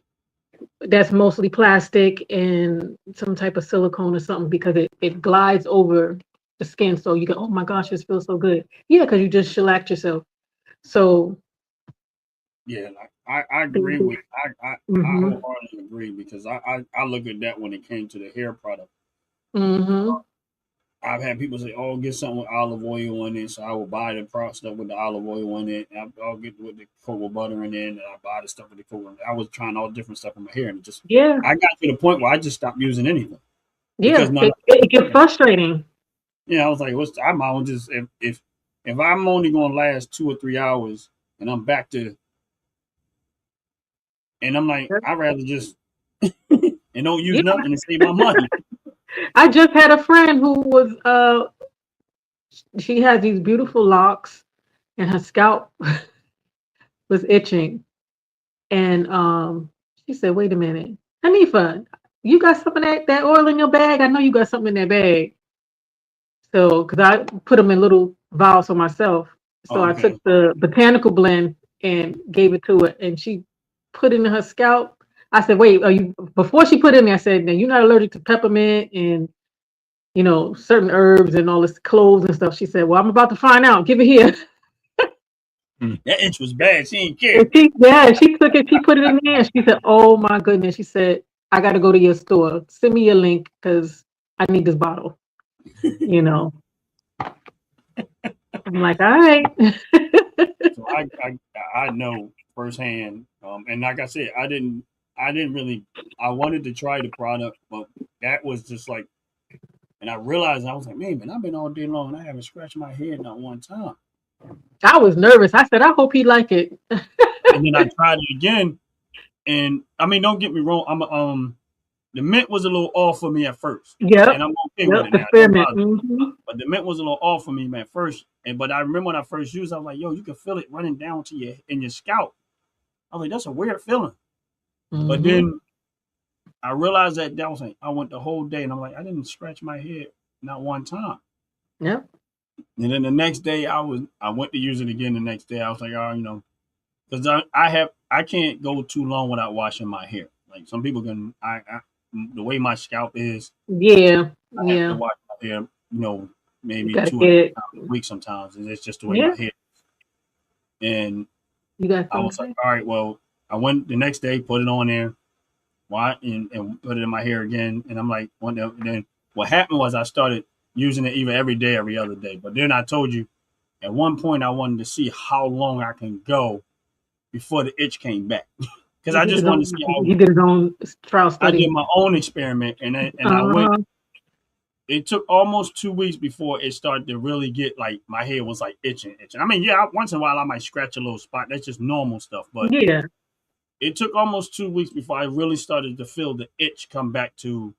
That's mostly plastic and some type of silicone or something because it glides over the skin. So you go, oh my gosh, this feels so good. Yeah, because you just shellacked yourself. So Yeah, like I agree with I wholeheartedly agree because I look at that when it came to the hair product. Mm-hmm. I've had people say, "Oh, get something with olive oil in it," so I will buy the stuff with the olive oil in it. I'll get with the cocoa butter in it, and I buy the stuff with the cocoa. I was trying all different stuff in my hair, and it just I got to the point where I just stopped using anything because it gets frustrating. Yeah, I was like, "What's I might just if I'm only going to last 2 or 3 hours, and I'm back to, and I'm like, I'd rather just and don't use nothing and save my money." I just had a friend who was she has these beautiful locks and her scalp was itching. And she said, wait a minute, Hanifa, you got some of that oil in your bag? I know you got something in that bag. So, because I put them in little vials for myself. So I took the botanical blend and gave it to her, and she put it in her scalp. I said, wait, before she put it in there, I said, now you're not allergic to peppermint and certain herbs and all this cloves and stuff. She said, well, I'm about to find out. Give it here. That itch was bad. She didn't care. She took it. She put it in there. And she said, oh my goodness. She said, I got to go to your store. Send me your link because I need this bottle. I'm like, all right. So I know firsthand, and like I said, I didn't really. I wanted to try the product, but that was just like, and I realized I was like, man, I've been all day long and I haven't scratched my head not one time. I was nervous. I said, I hope he like it. And then I tried it again, and I mean, don't get me wrong. The mint was a little off for me at first. Yeah, and I'm okay with it now. But the mint was a little off for me at first. But I remember when I first used it, I was like, yo, you can feel it running down to your scalp. I was like, that's a weird feeling. Mm-hmm. But then I realized that was like, I went the whole day and I'm like, I didn't scratch my head not one time. Yep. And then the next day, I went to use it again. The next day, I was like, oh, because I can't go too long without washing my hair. Like some people can, the way my scalp is, Yeah, I have to yeah. wash my hair, You maybe gotta 2 or get 3 it. times a week sometimes. And it's just the way Yeah, my hair. And you got I some was like, sense. all right, well, I went the next day, put it on there, and put it in my hair again. And I'm like, and then what happened was I started using it either every day, every other day. But then I told you at one point I wanted to see how long I can go before the itch came back because I just wanted to see how He did his own trial I did study. my own experiment, and I went. Uh-huh. It took almost 2 weeks before it started to really get like my hair was like itching. I mean, yeah, once in a while I might scratch a little spot. That's just normal stuff. But Yeah. it took almost 2 weeks before I really started to feel the itch come back to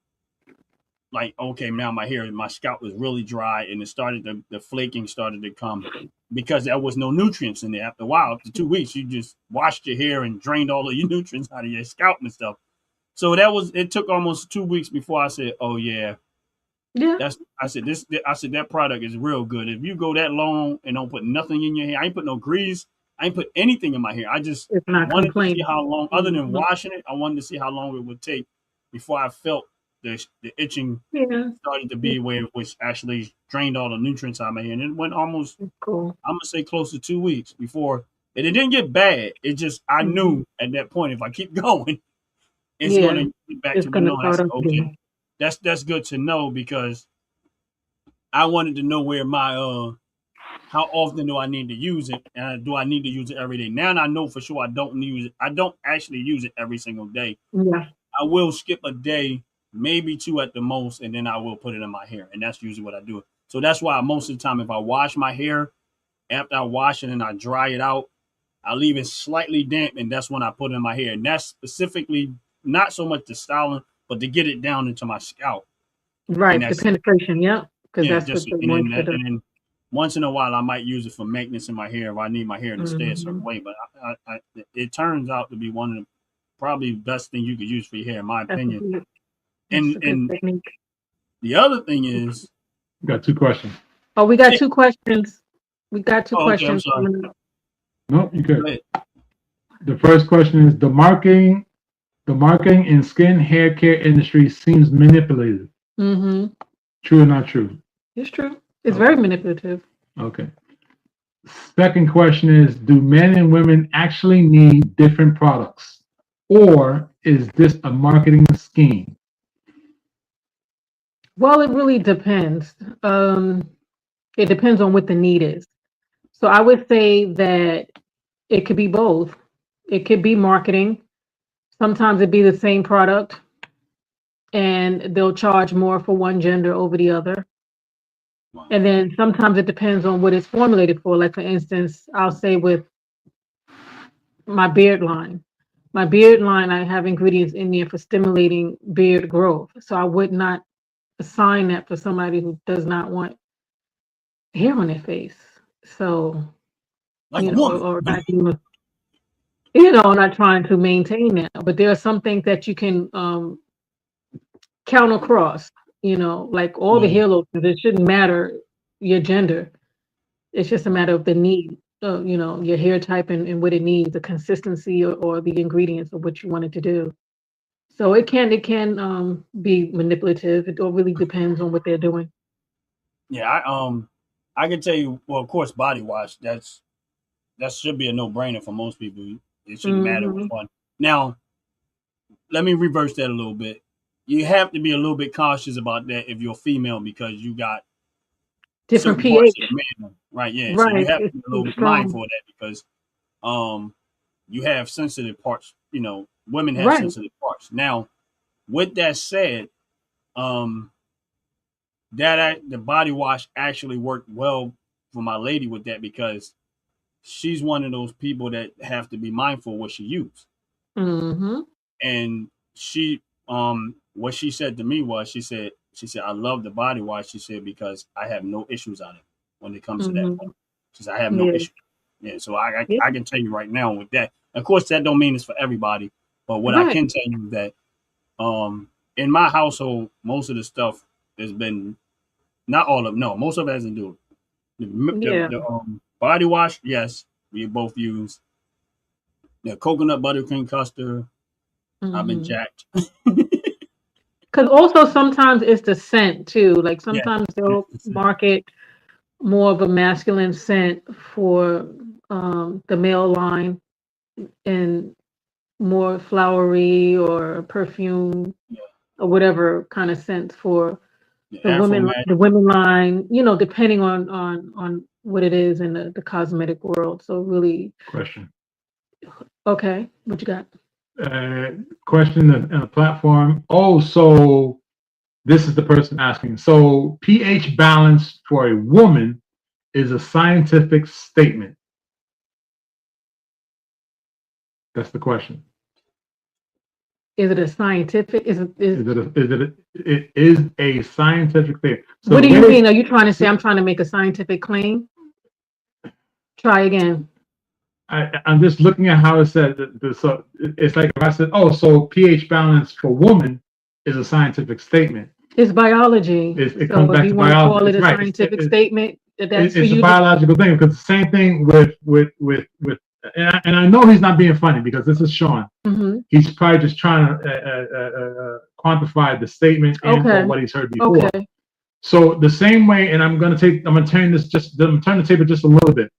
like, okay, now my scalp was really dry, and it started the flaking started to come because there was no nutrients in there. After a while, after 2 weeks, you just washed your hair and drained all of your nutrients out of your scalp and stuff. So it took almost 2 weeks before I said, oh yeah, Yeah. I said that product is real good. If you go that long and don't put nothing in your hair, I ain't put no grease, I ain't put anything in my hair. I just It's not wanted to see complaining. how long, other than Mhm. washing it, I wanted to see how long it would take before I felt the itching Yeah. started to Yeah. be where it was actually drained all the nutrients out of my hair. And it went almost, Cool. I'm gonna say close to 2 weeks before, and it didn't get bad. It just I Mhm. knew at that point if I keep going, it's Yeah. gonna get back It's to the gonna norm. I start said, up okay, again. that's good to know because I wanted to know where my how often do I need to use it, and do I need to use it every day? Now I know for sure I don't use it. I don't actually use it every single day. Yeah. I will skip a day, maybe two at the most, and then I will put it in my hair, and that's usually what I do. So that's why most of the time, if I wash my hair after I wash it and I dry it out, I leave it slightly damp, and that's when I put it in my hair. And that's specifically not so much the styling, but to get it down into my scalp. And Right. The that's penetration. Yeah. Because yeah, that's just what the and then moisture does. and then once in a while I might use it for maintenance in my hair if I need my hair to stay a certain Mhm. way. But it turns out to be one of the probably best thing you could use for your hair, in my That's a opinion. good. That's And a good and technique. the other thing is, Got two questions. Oh, we got two questions. We got two oh, okay, I'm questions sorry. coming up. No, you Go good. ahead. The first question is the marketing in skin hair care industry seems manipulated. Mm-hmm. True or not true? It's true. It's very Okay. manipulative. Okay. Second question is, do men and women actually need different products? Or is this a marketing scheme? Well, it really depends. It depends on what the need is. So I would say that it could be both. It could be marketing. Sometimes it'd be the same product and they'll charge more for one gender over the other. Wow. And then sometimes it depends on what it's formulated for. Like for instance, I'll say with my beard line. My beard line, I have ingredients in there for stimulating beard growth. So I would not assign that for somebody who does not want hair on their face. So, Like a woman. or not even, not trying to maintain that. But there are some things that you can count across, like all the Yeah. hair lotions, it shouldn't matter your gender. It's just a Right. matter of the need, your hair type and what it needs, the consistency or the ingredients of what you want it to do. So it can be manipulative. It all really depends on what they're doing. Yeah, I can tell you, well, of course, body wash, that should be a no brainer for most people. It shouldn't matter which Hmm. one. Now, let me reverse that a little bit. You have to be a little bit cautious about that if you're female because you got Different certain parts of pH, the man, right? Yeah, so you right? have to It's be a too little bit strong, mindful of that because um you have sensitive parts. Women have right? sensitive parts. Now, with that said, um, the body wash actually worked well for my lady with that because she's one of those people that have to be mindful what she uses. Hmm. And she what she said to me was she said I love the body wash. She said because I have no issues on it when it comes to that point. Hmm. She said I have no Yeah, issue. Yeah, so I yeah, I can tell you right now with that. Of course, that don't mean it's for everybody, but what I right. can tell you is that in my household, most of the stuff has been not all of no, most of it hasn't do Yeah. The body wash, yes, we both use. The coconut buttercream custard, I've been Mm-hmm. jacked. Because also sometimes it's the scent too. Like Yeah, sometimes they'll it's market more of a masculine scent for the male line and more flowery or perfume yeah, or whatever kind of scent for the Afro Magic. the women line, depending on what it is in the cosmetic world. So really, Question. okay, what you got? Question in the platform. Oh, so this is the person asking. So pH balance for a woman is a scientific statement. That's the question. Is it a scientific? It is a scientific statement. So What do you mean? Are you trying to say I'm trying to make a scientific claim? Try again. I'm just looking at how it said. So it's like if I said, "Oh, so pH balance for woman is a scientific statement." It's biology. It So comes if back you to want to call biology. it It's a right. scientific statement, that's for It's a you. biological thing because the same thing with and I know he's not being funny because this is Sean. Mm-hmm. He's probably just trying to quantify the statement and or what he's heard before. Okay. So the same way, and I'm gonna turn the table just a little bit.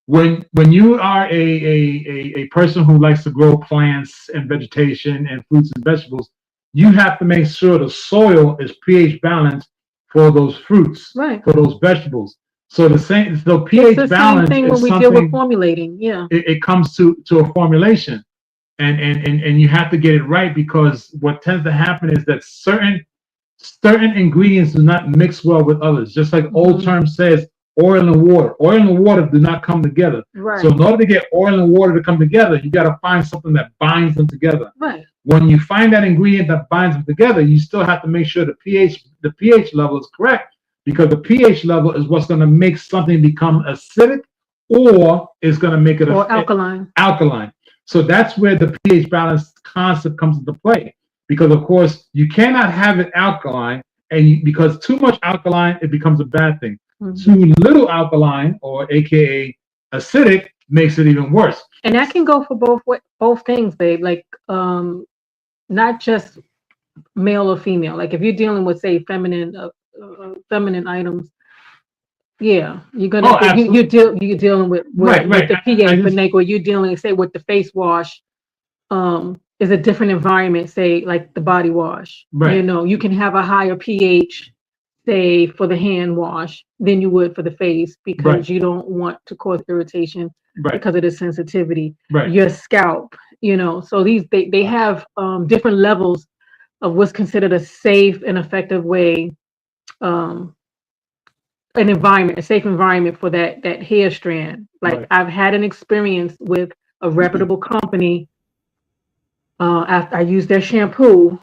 When you are a person who likes to grow plants and vegetation and fruits and vegetables, you have to make sure the soil is pH balanced for those fruits, Right. for those vegetables. So the same It's pH the same balance thing is when we deal with formulating. Yeah. it comes to a formulation, and you have to get it right because what tends to happen is that certain ingredients do not mix well with others. Just like old term says, oil and water. Oil and water do not come together. Right. So in order to get oil and water to come together, you got to find something that binds them together. Right. When you find that ingredient that binds them together, you still have to make sure the pH level is correct because the pH level is what's going to make something become acidic or is going to make it alkaline. Alkaline. So that's where the pH balance concept comes into play. Because of course you cannot have it alkaline, because too much alkaline it becomes a bad thing. Too little alkaline, or AKA acidic, makes it even worse. And that can go for both things, babe. Like not just male or female. Like if you're dealing with say feminine items, yeah, you're gonna you're dealing with the pH. But like, or you're dealing say with the face wash. Is a different environment, say like the body wash. Right. You can have a higher pH, say for the hand wash than you would for the face because you don't want to cause irritation because of the sensitivity. Your scalp, so they have different levels of what's considered a safe and effective way, a safe environment for that hair strand. Like I've had an experience with a reputable company. After I used their shampoo,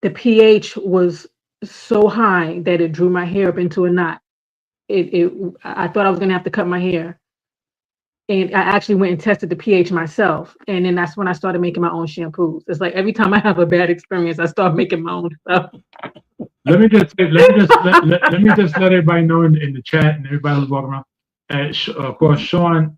the pH was so high that it drew my hair up into a knot. I thought I was gonna have to cut my hair, and I actually went and tested the pH myself. And then that's when I started making my own shampoos. It's like every time I have a bad experience, I start making my own stuff. Let me just let everybody know in the chat and everybody who's walking around. Of course, Sean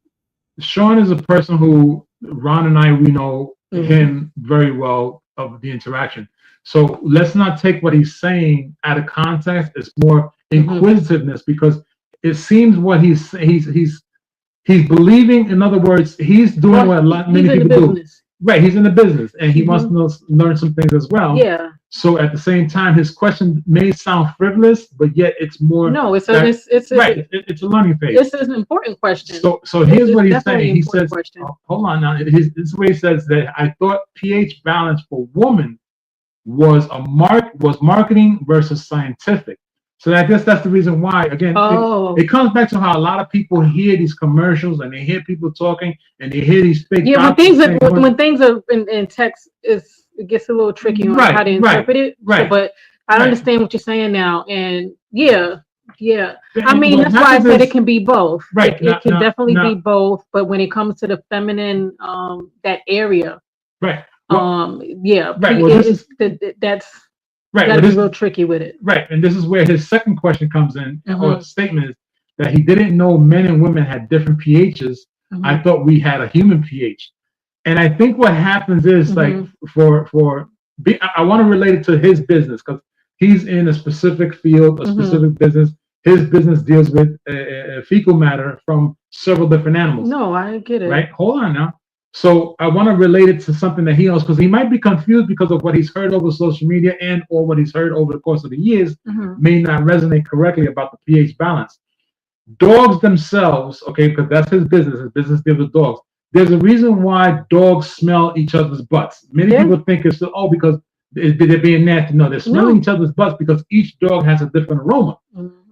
is a person who Ron and we know him very well of the interaction. So let's not take what he's saying out of context. It's more inquisitiveness because it seems what he's believing. In other words, he's doing what many people do. Right, he's in the business and he wants to learn some things as well. Yeah. So at the same time, his question may sound frivolous, but yet it's more. No, it's a learning phase. This is an important question. So here's what he's saying. He says, hold on now. This is what he says, that I thought pH balance for women was marketing versus scientific. So I guess that's the reason why. Again, it comes back to how a lot of people hear these commercials and they hear people talking and they hear these fake. Yeah, when things are in text, it gets a little tricky on how to interpret it. Right. But I understand what you're saying now, and yeah. I mean, that's why I said it can be both. Right. It can definitely be both. But when it comes to the feminine, that area, right. That's. Right, got to be real tricky with it. Right, and this is where his second question comes in, or statement is, that he didn't know men and women had different pHs. I thought we had a human pH. And I think what happens is like I want to relate it to his business because he's in a specific field, a specific business. His business deals with fecal matter from several different animals. No, I get it. Right? Hold on now. So I want to relate it to something that he knows because he might be confused because of what he's heard over social media and or what he's heard over the course of the years may not resonate correctly about the pH balance. Dogs themselves, okay, because that's his business. His business deals with dogs. There's a reason why dogs smell each other's butts. Many people think it's because they're being nasty. No, they're smelling each other's butts because each dog has a different aroma.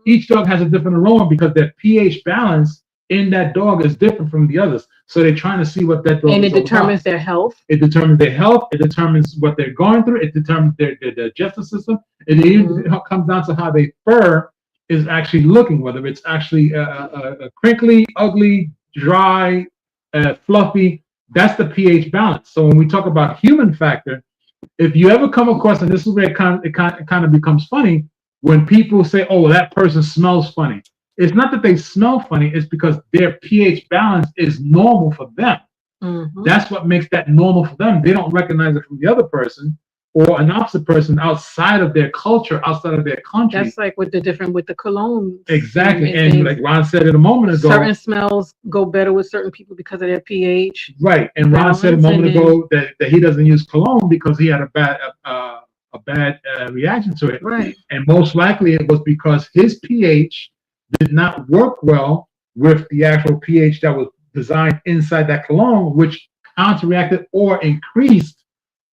Each dog has a different aroma because their pH balance in that dog is different from the others. So they're trying to see what that dog and is it determines their health. It determines their health. It determines what they're going through. It determines their digestive system. It even comes down to how their fur is actually looking, whether it's actually crinkly, ugly, dry, fluffy. That's the pH balance. So when we talk about human factor, if you ever come across, and this is where it kind of becomes funny, when people say, "Oh, that person smells funny," it's not that they smell funny; it's because their pH balance is normal for them. That's what makes that normal for them. They don't recognize it from the other person or an opposite person outside of their culture, outside of their country. That's like with the cologne. Exactly. And like Ron said it a moment ago, certain smells go better with certain people because of their pH. Right. And Ron said a moment ago that he doesn't use cologne because he had a bad reaction to it. Right. And most likely it was because his pH did not work well with the actual pH that was designed inside that cologne, which counteracted or increased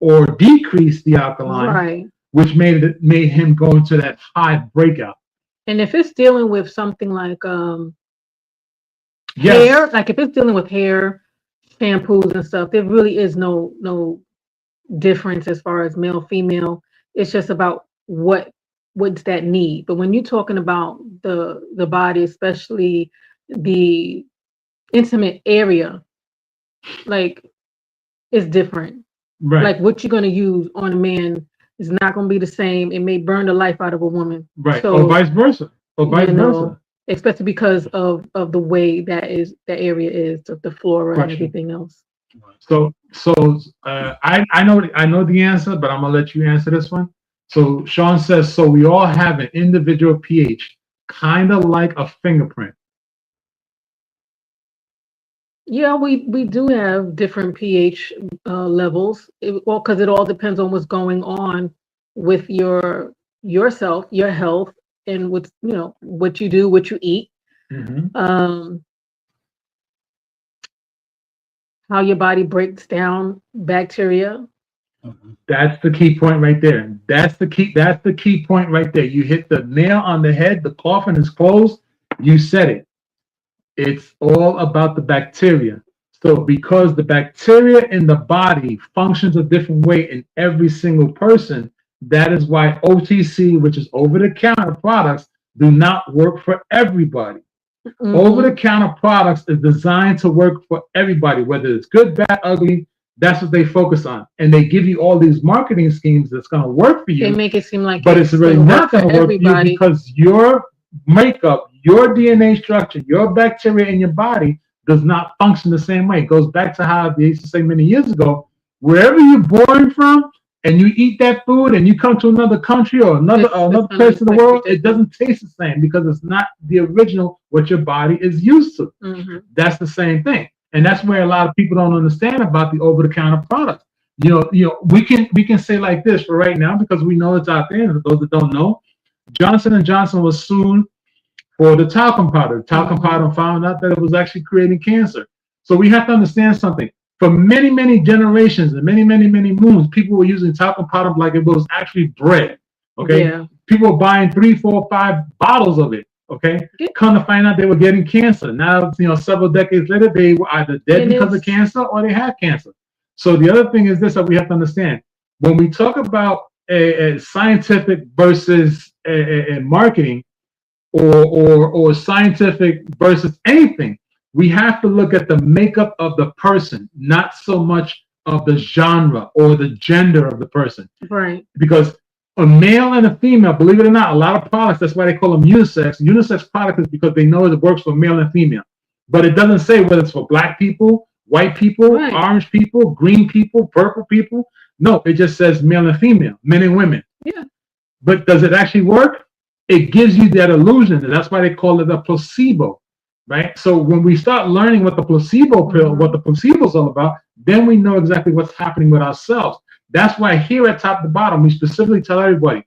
or decrease the alkaline, which made him go into that high breakout. And if it's dealing with something like hair, like if it's dealing with hair, shampoos and stuff, there really is no difference as far as male, female. It's just about what's that need. But when you're talking about the body, especially the intimate area, like it's different. Right. Like what you're going to use on a man is not going to be the same. It may burn the life out of a woman. Right. So, or vice versa. Especially because of the way that area is, the flora and everything else. So I know the answer, but I'm gonna let you answer this one. So Sean says, so we all have an individual pH, kind of like a fingerprint. Yeah, we do have different pH levels. Because it all depends on what's going on with yourself, your health, and what you do, what you eat, how your body breaks down bacteria. That's the key point right there. That's the key point right there. You hit the nail on the head. The coffin is closed. You said it. It's all about the bacteria. So because the bacteria in the body functions a different way in every single person, that is why OTC, which is over-the-counter products, do not work for everybody. Over-the-counter products is designed to work for everybody, whether it's good, bad, ugly. That's what they focus on. And they give you all these marketing schemes that's going to work for you. They make it seem like but it's really not going to work for you because your makeup, your DNA structure, your bacteria in your body does not function the same way. It goes back to how they used to say many years ago, wherever you're born from and you eat that food and you come to another country or another place in the world, it doesn't taste the same because it's not the original, what your body is used to. That's the same thing. And that's where a lot of people don't understand about the over-the-counter products. We can say like this for right now because we know it's out there. And for those that don't know, Johnson & Johnson was sued for the talcum powder. Talcum powder found out that it was actually creating cancer. So we have to understand something. For many, many generations and many, many, many moons, people were using talcum powder like it was actually bread. Okay, people were buying 3, 4, 5 bottles of it. Okay, come to find out they were getting cancer. Now, several decades later, they were either dead because of cancer or they had cancer. So the other thing is this that we have to understand: when we talk about a scientific versus a marketing, or scientific versus anything, we have to look at the makeup of the person, not so much of the genre or the gender of the person. Right. Because a male and a female, believe it or not, a lot of products, that's why they call them unisex. Unisex product is because they know it works for male and female. But it doesn't say whether it's for black people, white people, Right. orange people, green people, purple people. No, it just says male and female, men and women. Yeah. But does it actually work? It gives you that illusion. And that's why they call it a placebo, right? So when we start learning what the placebo pill, what the placebo is all about, then we know exactly what's happening with ourselves. That's why here at Top to Bottom, we specifically tell everybody,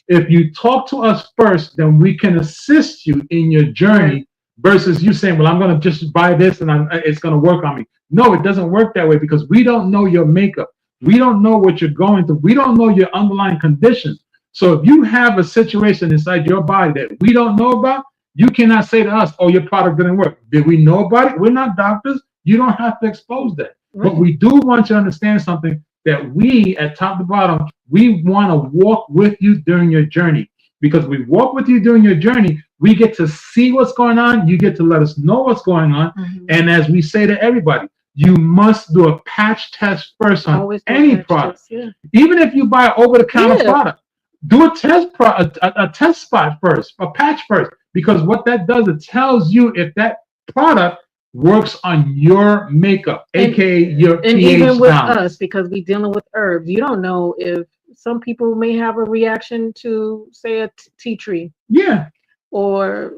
if you talk to us first, then we can assist you in your journey versus you saying, well, I'm going to just buy this and it's going to work on me. No, it doesn't work that way because we don't know your makeup. We don't know what you're going through. We don't know your underlying conditions. So if you have a situation inside your body that we don't know about, you cannot say to us, oh, your product didn't work. Did we know about it? We're not doctors. You don't have to expose that. Right. But we do want you to understand something, that we at Top to Bottom, we want to walk with you during your journey. Because we walk with you during your journey, we get to see what's going on. You get to let us know what's going on. And as we say to everybody, you must do a patch test first on any product. Even if you buy an over-the-counter product, do a test a test spot first, a patch first. Because what that does, it tells you if that product works on your makeup, aka your pH. And even with us, because we're dealing with herbs, you don't know if some people may have a reaction to, say, a tea tree. Yeah. Or,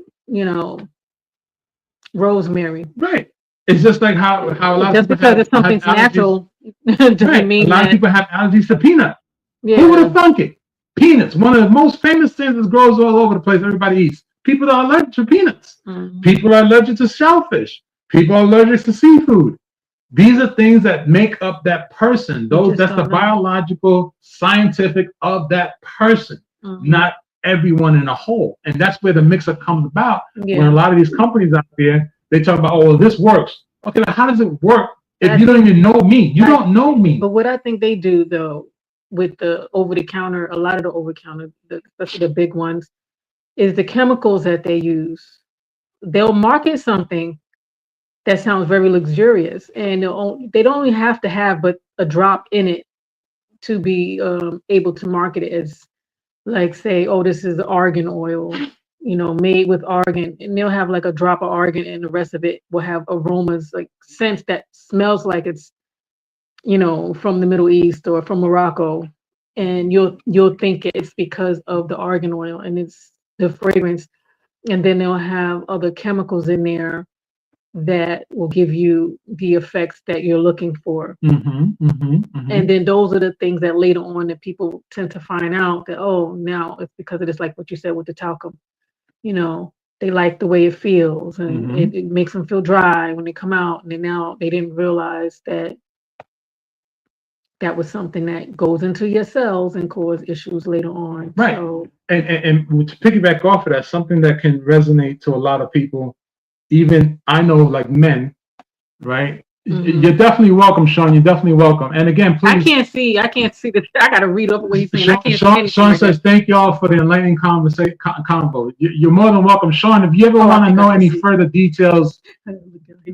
rosemary. Right. It's just like how a lot just of people because it's something's natural doesn't mean a lot of people have allergies to peanut. Yeah. Who would have thunk it? Peanuts, one of the most famous things that grows all over the place. Everybody eats. People are allergic to peanuts. People are allergic to shellfish. People are allergic to seafood. These are things that make up that person. That's the biological, scientific of that person, not everyone in a whole. And that's where the mix-up comes about. When a lot of these companies out there, they talk about, oh, well, this works. Okay, but how does it work if you don't even know me? You don't know me. But what I think they do, though, with the over-the-counter, a lot of the over-the-counter, especially the big ones, is the chemicals that they use. They'll market something that sounds very luxurious, and they don't only have to have but a drop in it to be able to market it as, like, say, oh, this is argan oil, made with argan, and they'll have like a drop of argan, and the rest of it will have aromas, like scents that smells like it's, from the Middle East or from Morocco, and you'll think it's because of the argan oil and it's the fragrance, and then they'll have other chemicals in there that will give you the effects that you're looking for. And then those are the things that later on that people tend to find out that, oh, now it's because of this, like what you said with the talcum. They like the way it feels, and it makes them feel dry when they come out, and then now they didn't realize that was something that goes into your cells and cause issues later on. Right. So, and to piggyback off of that, something that can resonate to a lot of people, even I know, like men, right? You're definitely welcome, Sean. You're definitely welcome. And again, please. I can't see this. I got to read up what he's saying. Sean says, thank y'all for the enlightening convo. You're more than welcome. Sean, if you ever want to know any further details,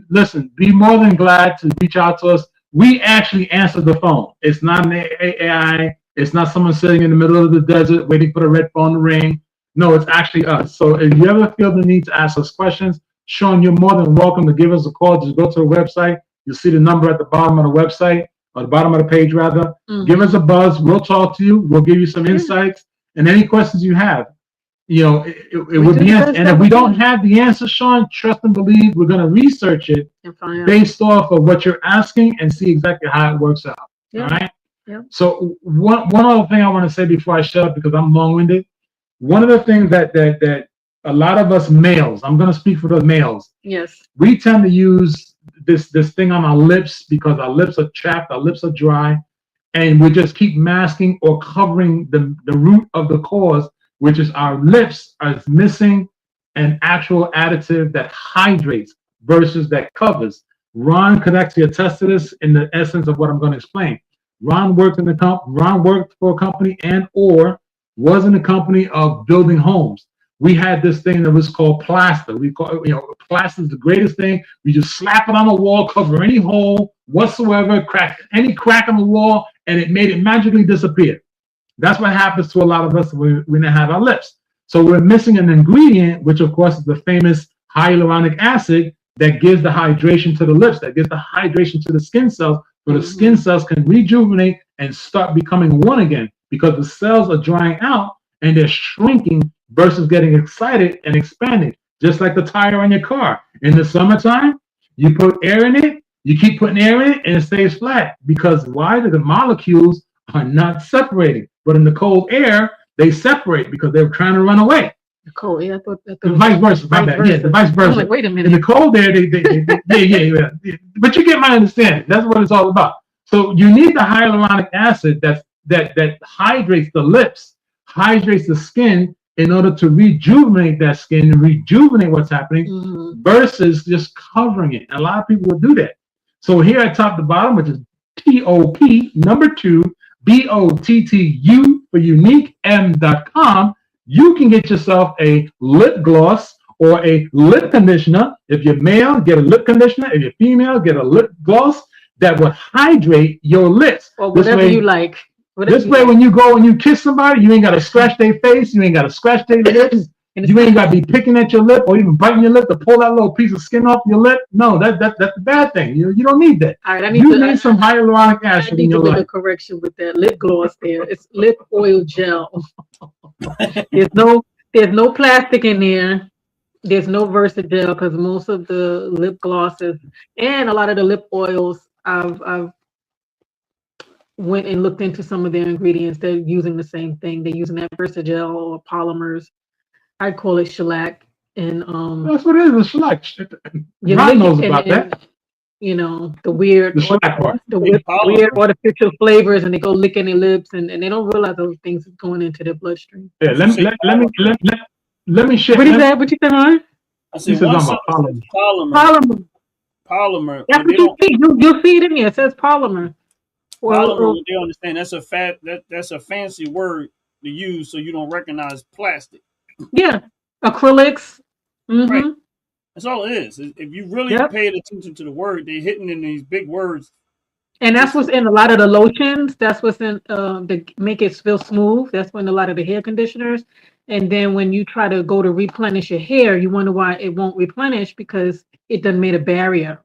listen, be more than glad to reach out to us. We actually answer the phone. It's not an AI. It's not someone sitting in the middle of the desert waiting for the red phone to ring. No, it's actually us. So if you ever feel the need to ask us questions, Sean, you're more than welcome to give us a call. Just go to the website. You'll see the number at the bottom of the website, or the bottom of the page, rather. Give us a buzz. We'll talk to you. We'll give you some insights. And any questions you have, it would be answered. And if we don't have the answer, Sean, trust and believe, we're going to research it based off of what you're asking and see exactly how it works out. All right? So one other thing I want to say before I shut up, because I'm long-winded. One of the things that a lot of us males, I'm going to speak for the males. Yes. We tend to use this thing on our lips because our lips are chapped, our lips are dry, and we just keep masking or covering the root of the cause, which is our lips are missing an actual additive that hydrates versus that covers. Ron could actually attest to this in the essence of what I'm going to explain. Ron worked for a company and or was in a company of building homes. We had this thing that was called plaster. We call plaster is the greatest thing. We just slap it on the wall, cover any hole whatsoever, crack any crack in the wall, and it made it magically disappear. That's what happens to a lot of us when we don't have our lips. So we're missing an ingredient, which of course is the famous hyaluronic acid that gives the hydration to the lips, that gives the hydration to the skin cells, so the skin cells can rejuvenate and start becoming one again, because the cells are drying out and they're shrinking versus getting excited and expanding, just like the tire on your car. In the summertime, you put air in it, you keep putting air in it, and it stays flat. Because why? The molecules are not separating. But in the cold air, they separate because they're trying to run away. The cold air, I thought that the vice versa. My bad. Yeah, the vice versa. I'm like, wait a minute. In the cold air, yeah. But you get my understanding. That's what it's all about. So you need the hyaluronic acid that hydrates the lips, hydrates the skin in order to rejuvenate that skin and rejuvenate what's happening versus just covering it. And a lot of people will do that. So here at top to bottom, which is TOP, number 2, BOTTU for uniquem.com, you can get yourself a lip gloss or a lip conditioner. If you're male, get a lip conditioner. If you're female, get a lip gloss that will hydrate your lips. Or whatever you like. This way, when you go and you kiss somebody, you ain't got to scratch their face. You ain't got to scratch their lips. You ain't got to be picking at your lip or even biting your lip to pull that little piece of skin off your lip. No, that's the bad thing. You don't need that. All right, you need some hyaluronic acid in your life. I need to make a correction with that lip gloss there. It's lip oil gel. There's no plastic in there. There's no Versagel, because most of the lip glosses and a lot of the lip oils, I've went and looked into some of their ingredients. They're using the same thing. They're using that Versagel or polymers. I call it shellac, and that's what it is. A shellac. Ron knows about that. You know, the weird artificial flavors, and they go licking their lips, and they don't realize those things are going into their bloodstream. Yeah, let me share. What is that? What you said, Ryan? I said polymer. Polymer. That's what you'll see it in here. It says polymer. Polymer. They understand that's a fancy word to use so you don't recognize plastic. Yeah, acrylics. Right. That's all it is. If you really paid attention to the word, they're hitting in these big words. And that's what's in a lot of the lotions. That's what's in to make it feel smooth. That's when a lot of the hair conditioners. And then when you try to go to replenish your hair, you wonder why it won't replenish, because it done made a barrier.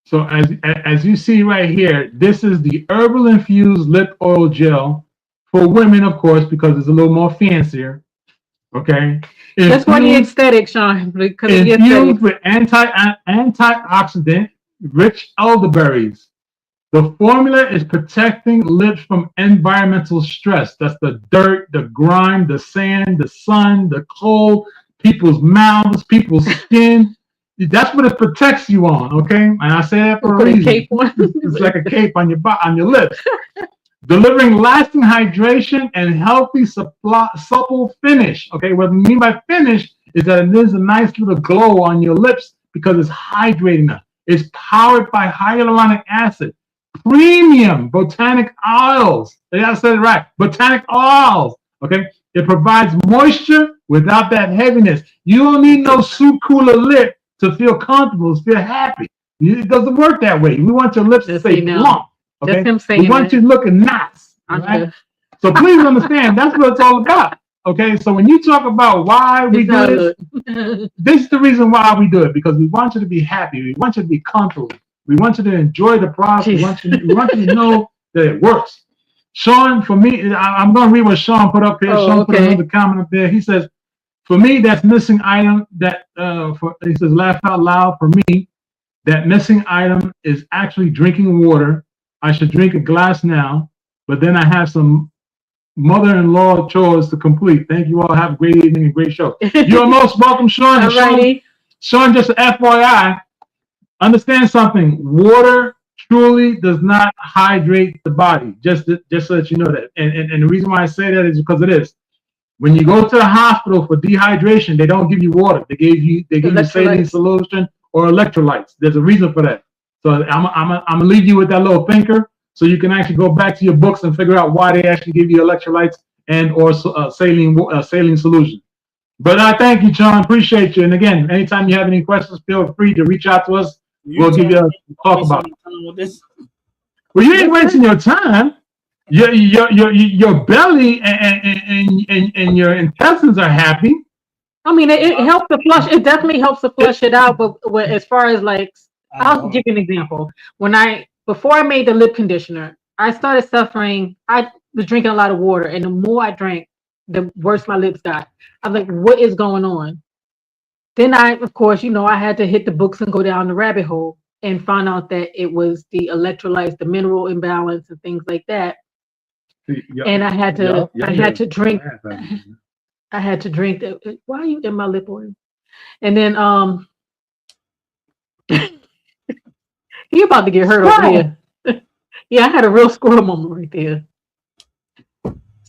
So as you see right here, this is the herbal infused lip oil gel for women, of course, because it's a little more fancier. Okay. That's why the aesthetic, Sean. Because infused with antioxidant rich elderberries. The formula is protecting lips from environmental stress. That's the dirt, the grime, the sand, the sun, the cold, people's mouths, people's skin. That's what it protects you on, okay? And I say that for a reason. Cape on. It's like a cape on your lips. Delivering lasting hydration and healthy, supple finish. Okay, what I mean by finish is that it is a nice little glow on your lips because it's hydrating them. It's powered by hyaluronic acid, premium botanic oils. They gotta say it right. Botanic oils. Okay, it provides moisture without that heaviness. You don't need no soup cooler lip to feel comfortable, to feel happy. It doesn't work that way. We want your lips to stay plump. Okay, we want you looking nice. Right? So please understand, that's what it's all about. Okay, so when you talk about why we do this, this is the reason why we do it, because we want you to be happy. We want you to be comfortable. We want you to enjoy the product. We want you to know that it works. Sean, for me, I'm going to read what Sean put up here. Sean put another comment up there. He says, for me, that's missing item that, he says, laugh out loud. For me, that missing item is actually drinking water. I should drink a glass now, but then I have some mother-in-law chores to complete. Thank you all. Have a great evening and great show. You're most welcome, Sean. Sean, just an FYI, understand something. Water truly does not hydrate the body. Just so that you know that. And the reason why I say that is because it is. When you go to the hospital for dehydration, they don't give you water. They give you saline solution or electrolytes. There's a reason for that. So I'm gonna leave you with that little thinker, so you can actually go back to your books and figure out why they actually give you electrolytes and or saline solution. But I thank you, John. Appreciate you. And again, anytime you have any questions, feel free to reach out to us. We'll give you a talk about it. Well, you ain't wasting your time. your belly and your intestines are happy. I mean, it helps to flush. It definitely helps to flush it out. But as far as like, I I'll give know. you an example. Before I made the lip conditioner, I started suffering. I was drinking a lot of water, and the more I drank, the worse my lips got. I was like, what is going on? Then of course, I had to hit the books and go down the rabbit hole and find out that it was the electrolytes, the mineral imbalance, and things like that. And I had to drink. I had to drink that. Why are you in my lip oil? And then you about to get hurt over here. Yeah, I had a real squirrel moment right there.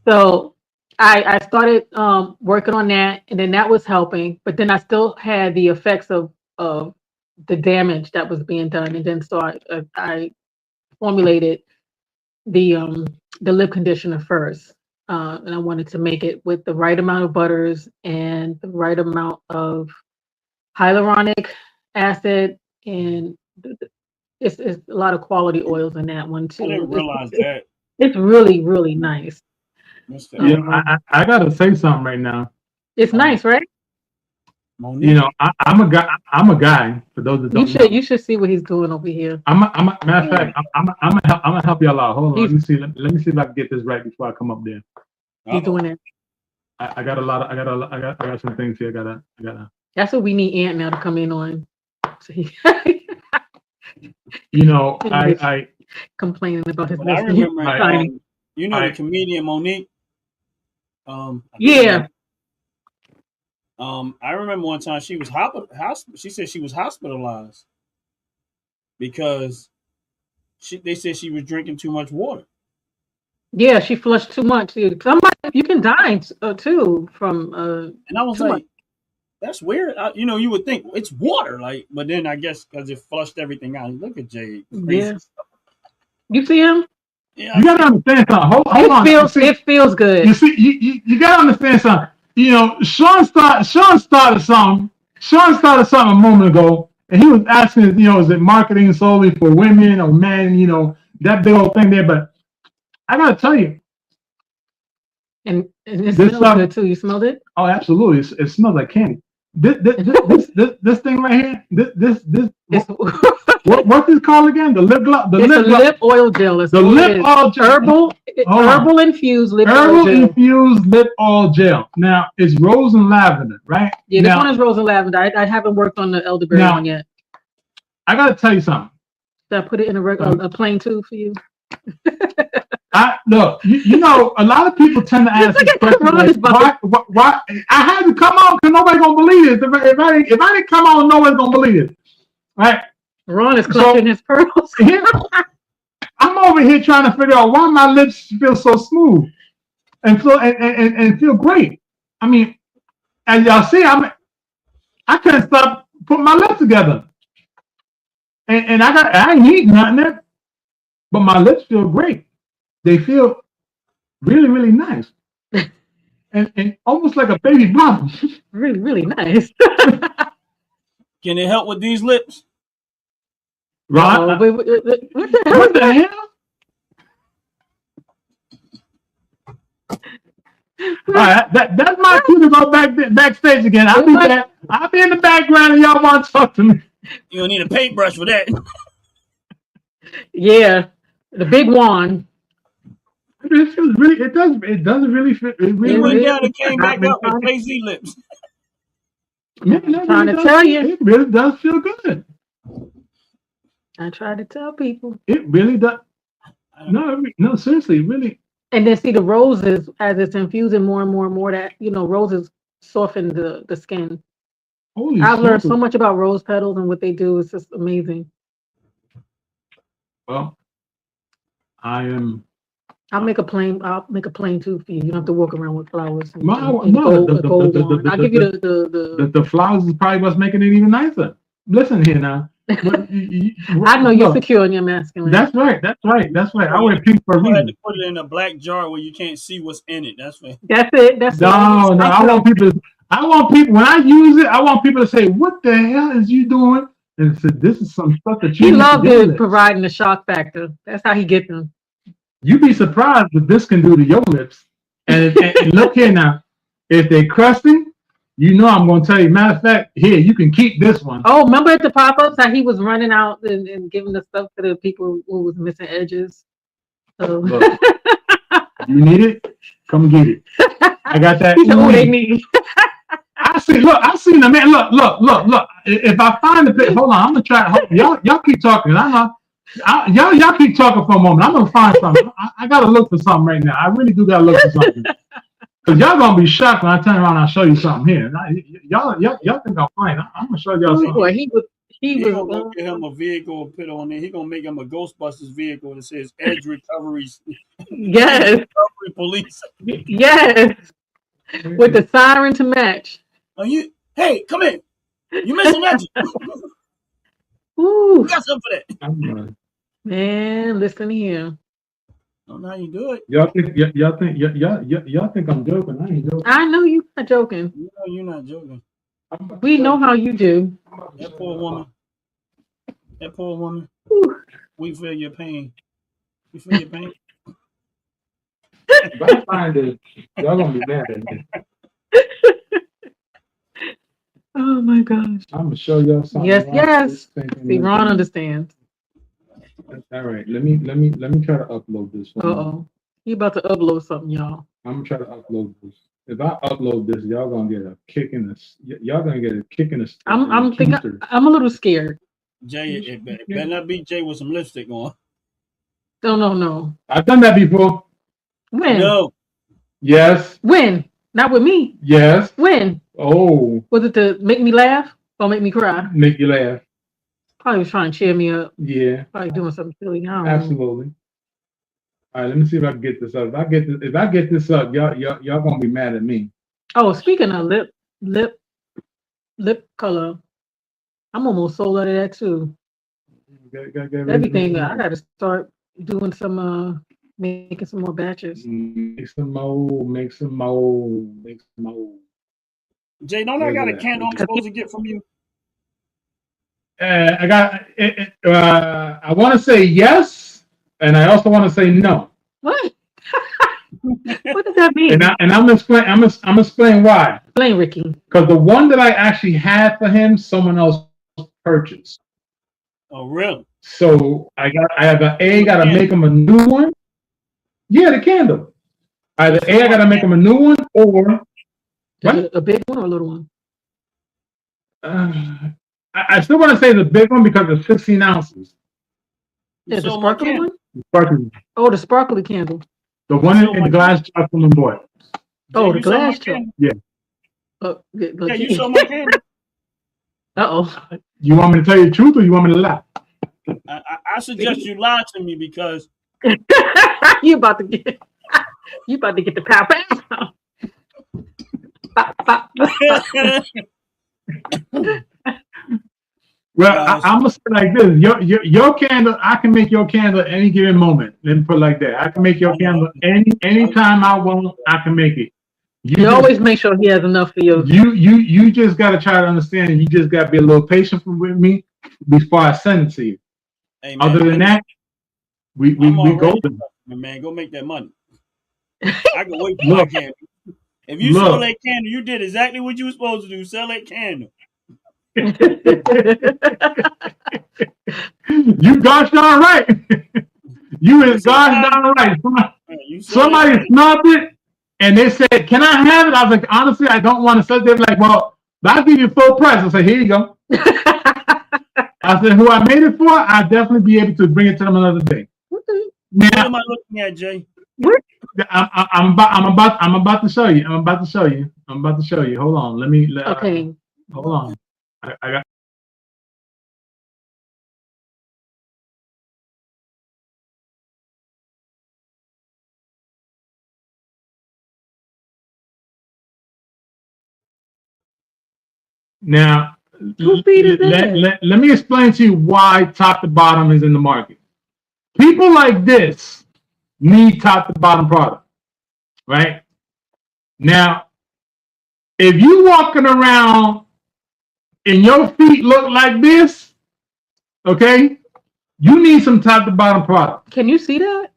So I started working on that, and then that was helping. But then I still had the effects of the damage that was being done, and then so I formulated the the lip conditioner first, and I wanted to make it with the right amount of butters and the right amount of hyaluronic acid, and it's a lot of quality oils in that one I too. didn't realize that. It's really really nice. What's that? I gotta say something right now. It's nice, right? Monique. I'm a guy. I'm a guy. For those that don't know, You should see what he's doing over here. Matter of fact, I'm gonna help y'all out. Hold on. Let me see if I can get this right before I come up there. He's doing it. I got a lot of I got some things here. I gotta. That's what we need Ant now to come in on. So I complaining about his. But I remember, the comedian Monique. Yeah. I remember one time she was she said she was hospitalized because they said she was drinking too much water. Yeah, she flushed too much. Somebody, you can die too from. And I was like, that's weird. You would think it's water, like, but then I guess because it flushed everything out. Look at Jay. Yeah. You see him? Yeah. You gotta understand something. Hold on. It feels good. You see, you gotta understand something. Sean started something. Sean started something a moment ago, and he was asking, is it marketing solely for women or men? That big old thing there. But I gotta tell you, and it smells good too. You smelled it? Oh, absolutely! It smells like candy. This thing right here. What's this called again? The lip gloss. Lip oil gel. The lip oil gel. Herbal infused lip oil gel. Herbal infused lip oil gel. Now it's rose and lavender, right? Yeah, this one is rose and lavender. I haven't worked on the elderberry one yet. I gotta tell you something. Should I put it in a plain tube for you? Look, a lot of people tend to ask this question, like, why? I had to come on because nobody's gonna believe it. If I didn't come on, nobody's gonna believe it, right? Ron is clutching his pearls. I'm over here trying to figure out why my lips feel so smooth and feel great. I mean, as y'all see, I couldn't stop putting my lips together, and I ain't eating nothing, but my lips feel great. They feel really, really nice, and almost like a baby bottle. Really, really nice. Can it help with these lips? Right? What the hell? All right, that's my cue to go backstage again. I'll be back. I'll be in the background, and y'all want to talk to me. You don't need a paintbrush for that. Yeah, the big wand. It feels really. It doesn't really fit. It really went down and came back up with crazy lips. I'm trying to tell you, it really does feel good. I try to tell people. It really does. No, seriously, really. And then see the roses as it's infusing more and more and more. That roses soften the skin. I've learned so much about rose petals and what they do. It's just amazing. Well, I'll make a plain tube for you. You don't have to walk around with flowers. I'll give you the flowers is probably what's making it even nicer. Listen here now. I know you're secure in your masculine. That's right. I wear pink for a reason. You had to put it in a black jar where you can't see what's in it. That's right. That's it. No. I want people when I use it. I want people to say, "What the hell is you doing?" And say, "This is some stuff that you." He loves providing the shock factor. That's how he gets them. You'd be surprised what this can do to your lips. And look here now, if they're crusty, you know I'm going to tell you. Matter of fact, here, you can keep this one. Oh, remember at the pop-ups how he was running out and giving the stuff to the people who was missing edges? So. Look, you need it? Come get it. I got that. Oh, they need. I seen the man. Look. If I find the picture, hold on, I'm going to try. Y'all keep talking. I know. Y'all keep talking for a moment. I'm going to find something. I got to look for something right now. I really do got to look for something. Because y'all going to be shocked when I turn around and I show you something here. Y'all think I'm playing. I'm going to show y'all something. Boy, he was gonna go get him a vehicle and put on there. He gonna make him a Ghostbusters vehicle that says Edge Recoveries. Yes. Recovery Police. Yes. With the siren to match. Hey, come in. You missing magic. Ooh. You got something for that. Man, listen here. I don't know how you do it. Y'all think I'm joking? I ain't joking. I know you're not joking. You know you're not joking. We know how you do. That poor woman. Ooh. We feel your pain. You feel your pain? If I find it, y'all gonna be mad at me. Oh my gosh. I'm gonna show y'all something. Yes. See, Ron understands. All right, let me try to upload this one. Uh-oh. He about to upload something, y'all. I'm gonna try to upload this. If I upload this, y'all gonna get a kick in the. Y'all gonna get a kick in the. I'm a little scared. Jay, it better not be Jay with some lipstick on. No. I've done that before. When? No. Yes. When? Not with me. Yes. When? Oh. Was it to make me laugh or make me cry? Make you laugh. Probably was trying to cheer me up. Yeah. Probably doing something silly. Absolutely. All right, let me see if I can get this up. If I get this up, y'all gonna be mad at me. Oh, speaking of lip color, I'm almost sold out of that too. Everything. I gotta start doing some making some more batches. Make some more. Jay, don't I got a candle I'm supposed to get from you? I got. I want to say yes, and I also want to say no. What? What does that mean? And I'm explain. I'm explain why. Explain, Ricky. Because the one that I actually had for him, someone else purchased. Oh, really? So I gotta make him a new one. Yeah, the candle. Either I gotta make him a new one, or a big one or a little one. I still want to say the big one because it's 16 ounces. Yeah, the sparkly one? Sparkly. Oh, the sparkly candle. The one in the glass jar from the boy. Oh, the glass jar. Yeah. Yeah, you saw my candle. Uh-oh. You want me to tell you the truth or you want me to lie? I suggest you lie to me because you about to get the pow. Pop. Well, I'm gonna say like this: your candle, I can make your candle at any given moment. Let me put it like that. I can make your candle anytime I want. I can make it. You always make sure he has enough for you. You just gotta try to understand, and you just gotta be a little patient with me before I send it to you. Hey, man, other than that, we go. Man, go make that money. I can wait for my candle. If you sold that candle, you did exactly what you were supposed to do. Sell that candle. You gosh darn right. You is gosh darn right. Somebody snubbed it and they said, "Can I have it?" I was like, "Honestly, I don't want to sell it." They're like, "Well, I'll give you full price." I said, "Here you go." I said, "Who I made it for, I'll definitely be able to bring it to them another day." Now, what am I looking at, Jay? I'm about to show you. I'm about to show you. Hold on. Okay. Hold on. I got. Now, let me explain to you why top to bottom is in the market. People like this need top to bottom product, right? Now, if you walking around and your feet look like this, okay, you need some top to bottom product. Can you see that?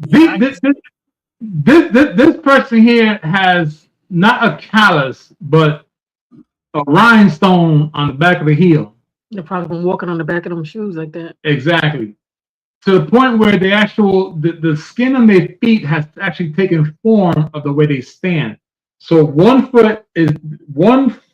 Yeah, This person here has not a callus, but a rhinestone on the back of the heel. They're probably been walking on the back of them shoes like that. Exactly. To the point where the skin on their feet has actually taken form of the way they stand. So one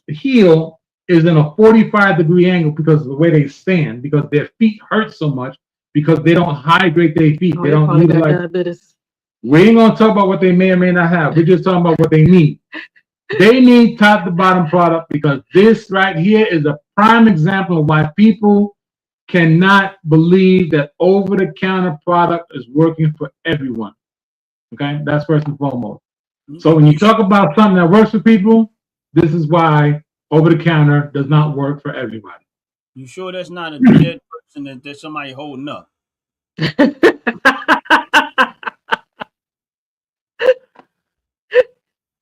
heel is in a 45-degree angle because of the way they stand, because their feet hurt so much because they don't hydrate their feet. Oh, They they don't probably got utilize. diabetes. We ain't gonna talk about what they may or may not have. We're just talking about what they need. They need top to bottom product because this right here is a prime example of why people cannot believe that over-the-counter product is working for everyone. Okay, that's first and foremost. So when you talk about something that works for people, this is why over-the-counter does not work for everybody. You sure that's not a dead person that there's somebody holding up?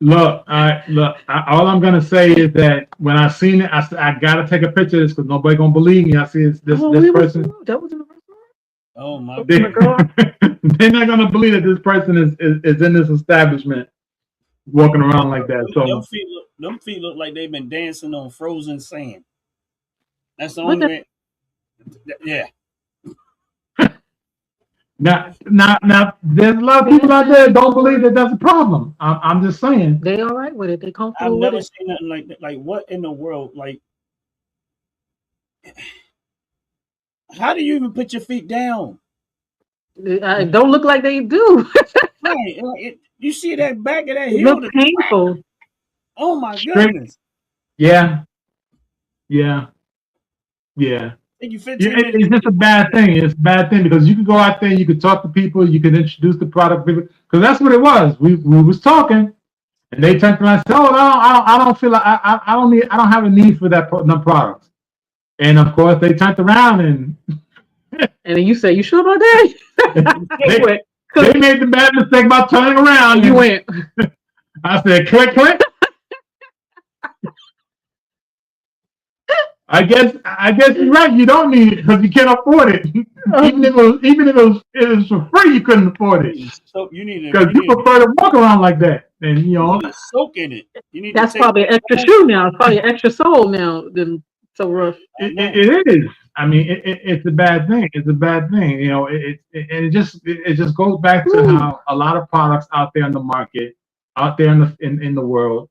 Look, all I'm gonna say is that when I seen it, I said I gotta take a picture of this because nobody gonna believe me. I see this person. That was in the restaurant. Oh my They, God. they're not gonna believe that this person is in this establishment walking around like that. So them feet look like they've been dancing on frozen sand. That's the What only the- way. Yeah. now, there's a lot of people out there that don't believe that that's a problem. I'm just saying. They all right with it. They I've comfortable with never it. seen nothing like that. Like, what in the world? Like, how do you even put your feet down? It don't look like they do. Right. You see that back of that It heel? looks painful. Oh my Straight- goodness. Yeah. Take you 15 It's minutes. just a bad thing. It's a bad thing because you can go out there, you can talk to people, you can introduce the product to people. Because that's what it was. We was talking, and they turned around and said, "Oh, I don't feel like I don't have a need for them products." And of course, they turned around and And then you say, "You sure about that?" they made the bad mistake about turning around. You went. I said, "Click, click." I guess you're right. You don't need it because you can't afford it. even if it was for free, you couldn't afford it So you need because you prefer to walk around like that. And you need to soak in it. You need That's to take probably an extra shoe now. It's probably an extra sole now. Than so rough. it is. I mean, it's a bad thing. It's a bad thing. It just goes back to how a lot of products out there in the market, out there in the world,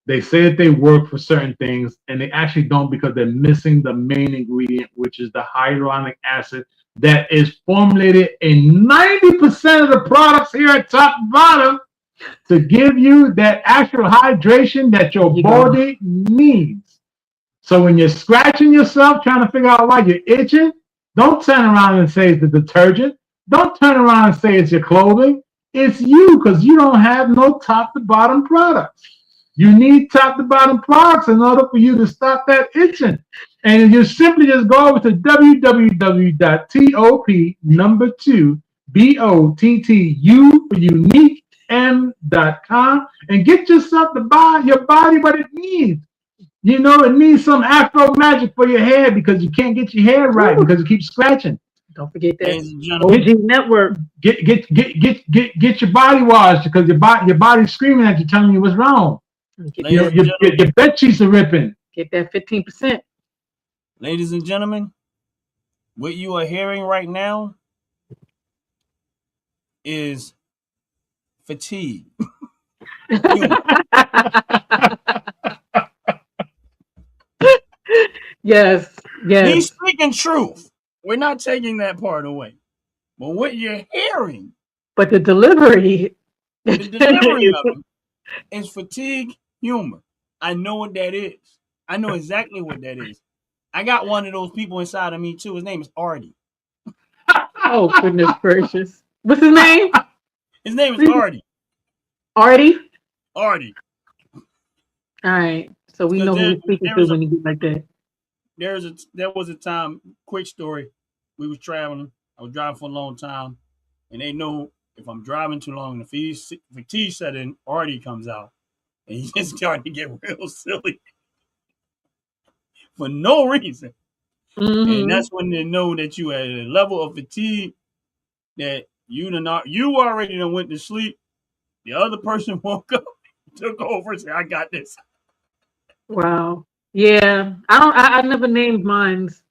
they say that they work for certain things, and they actually don't because they're missing the main ingredient, which is the hyaluronic acid that is formulated in 90% of the products here at Top and Bottom to give you that actual hydration that your body needs. So when you're scratching yourself, trying to figure out why you're itching, don't turn around and say it's the detergent. Don't turn around and say it's your clothing. It's you because you don't have no top to bottom products. You need top to bottom products in order for you to stop that itching. And you simply just go over to www.top2BOTTU for unique m.com and get yourself to buy your body what it needs. It needs some Afro magic for your hair because you can't get your hair right because you keep scratching. Don't forget that OG network. Get your body washed because your body's screaming at you, telling you what's wrong. Your bed sheets are ripping. Get that 15%. Ladies and gentlemen, what you are hearing right now is fatigue. Yes. He's speaking truth. We're not taking that part away. But what you're hearing, but the delivery of it is fatigue humor. I know what that is. I know exactly what that is. I got one of those people inside of me too. His name is Artie. Oh, goodness gracious. What's his name? His name is Artie. Artie? Artie. All right. So we know who we're speaking to when you get like that. There was a time, quick story. We was traveling. I was driving for a long time. And they know if I'm driving too long, if fatigue set in, Artie comes out. And he just started to get real silly. For no reason. Mm-hmm. And that's when they know that you at a level of fatigue that You already done went to sleep. The other person woke up, took over, and said, "I got this." Wow. Yeah. I never named mines.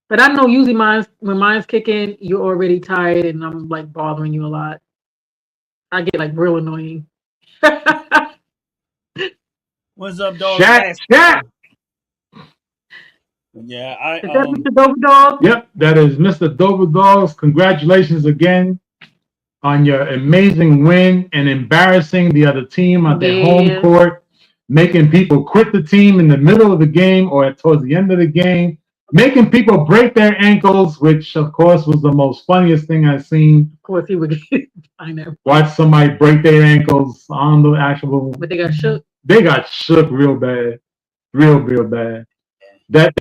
But I know usually mine's when mine's kick in, you're already tired and I'm like bothering you a lot. I get like real annoying. What's up, dog? Shaq, Shaq. Yeah, Is that Mr. Dover Dog? Yep, that is Mr. Dover Dogs. Congratulations again on your amazing win and embarrassing the other team on their home court, making people quit the team in the middle of the game or towards the end of the game, making people break their ankles, which of course was the most funniest thing I've seen. Of course he would get I know. Watch somebody break their ankles on the actual. But they got shook. They got shook real bad, real bad. That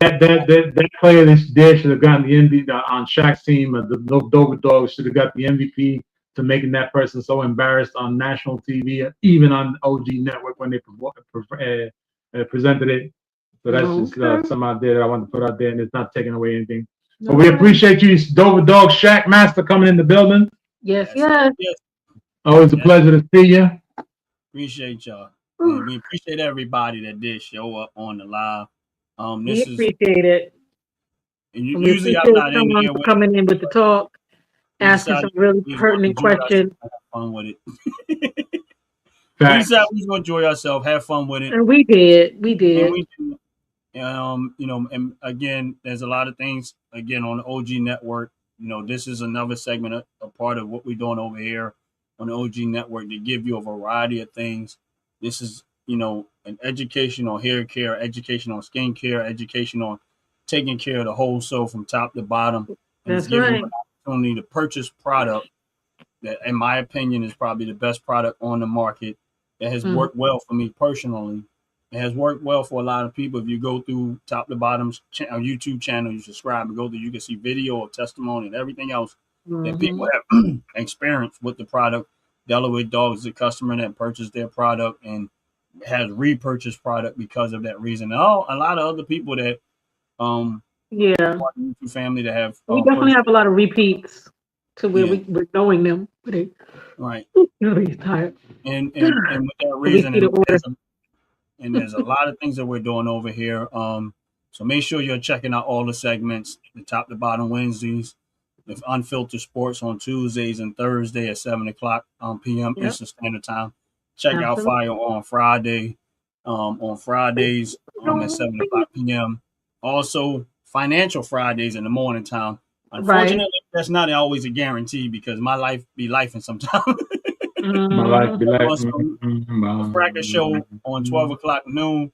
player there should have gotten the MVP on Shaq's team. The Dover Dogs should have got the MVP to making that person so embarrassed on national TV, even on OG Network when they presented it. So that's just something out there that I want to put out there, and it's not taking away anything. But we appreciate you, Dover Dog Shaq Master, coming in the building. Yes. Always a pleasure to see you. Appreciate y'all. And we appreciate everybody that did show up on the live. We appreciate it. And usually I'm not in here coming in with the talk, asking some really pertinent questions. Have fun with it. We decided we was gonna enjoy ourselves, have fun with it. And we did. And again, there's a lot of things again on the OG network. This is another segment, a part of what we're doing over here on the OG network to give you a variety of things. This is, an education on hair care, education on skin care, education on taking care of the whole soul from top to bottom. And That's it's giving right. you an opportunity to purchase product that, in my opinion, is probably the best product on the market that has worked well for me personally. It has worked well for a lot of people. If you go through top to bottom's YouTube channel, you subscribe and go through, you can see video of testimony and everything else that people have experienced with the product. Delaware Dogs is a customer that purchased their product and has repurchased product because of that reason. A lot of other people that YouTube family that have we definitely have a lot of repeats to where we're knowing them. Right. He's tired. And with that reason, and there's a lot of things that we're doing over here. So make sure you're checking out all the segments, the top to bottom Wednesdays, the unfiltered sports on Tuesdays and Thursday at 7:00 p.m. Eastern Standard Time. Check out Fire on Friday, on Fridays at 7:00 p.m. Also, Financial Fridays in the morning time. Unfortunately, that's not always a guarantee because my life be lifing sometimes. My life be like a Fracas show on 12:00 noon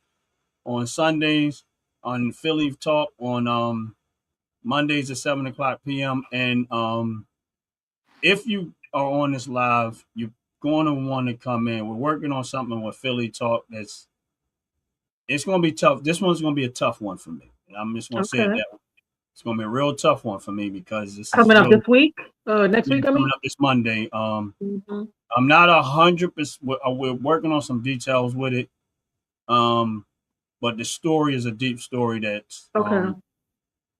on Sundays, on Philly Talk on Mondays at 7:00 p.m. And if you are on this live, you're going to want to come in. We're working on something with Philly Talk it's going to be tough. This one's going to be a tough one for me. And I'm just going to say it that way. It's going to be a real tough one for me because this coming is up this week, next week. Coming up this Monday. I'm not 100%. We're working on some details with it. But the story is a deep story that's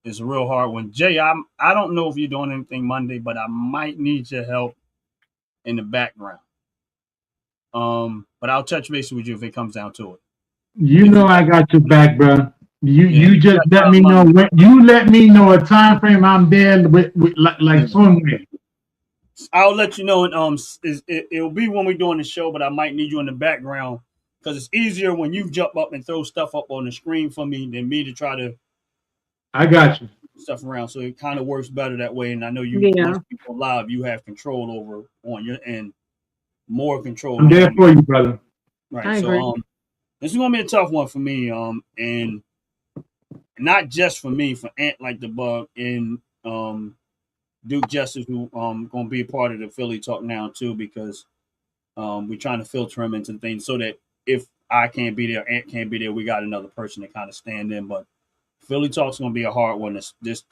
is a real hard one. Jay, I don't know if you're doing anything Monday, but I might need your help in the background. But I'll touch base with you if it comes down to it. I got your back, bro. You just let me know when you let me know a time frame I'm there with like swimwear. I'll let you know. And it'll be when we're doing the show, but I might need you in the background because it's easier when you jump up and throw stuff up on the screen for me than me to try to. I got you. Stuff around, so it kind of works better that way. And I know most people live, you have control over on your end, more control. I'm there for you, brother. Right. So this is gonna be a tough one for me. And not just for me, for Ant Like the Bug and Duke Justice, who gonna be a part of the Philly Talk now too, because we're trying to filter him into things so that if I can't be there, Ant can't be there, we got another person to kind of stand in. But Philly Talk's gonna be a hard one. This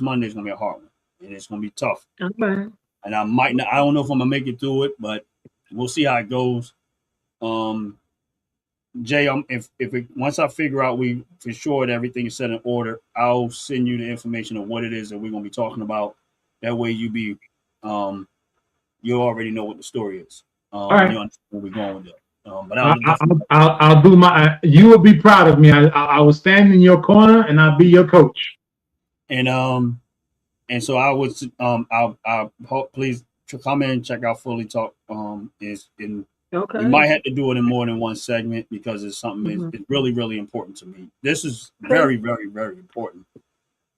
Monday's gonna be a hard one, and it's gonna be tough. Okay. And I might not. I don't know if I'm gonna make it through it, but we'll see how it goes. Jay, once I figure out we for sure that everything is set in order, I'll send you the information of what it is that we're gonna be talking about. That way, you be you already know what the story is. All right. You understand where we're going with that. But I'll do my. You will be proud of me. I will stand in your corner and I'll be your coach. And so I would I hope please to come in and check out Fully Talk. Is in We Okay. might have to do it in more than one segment because it's something it's really really important to me. This is very very very important.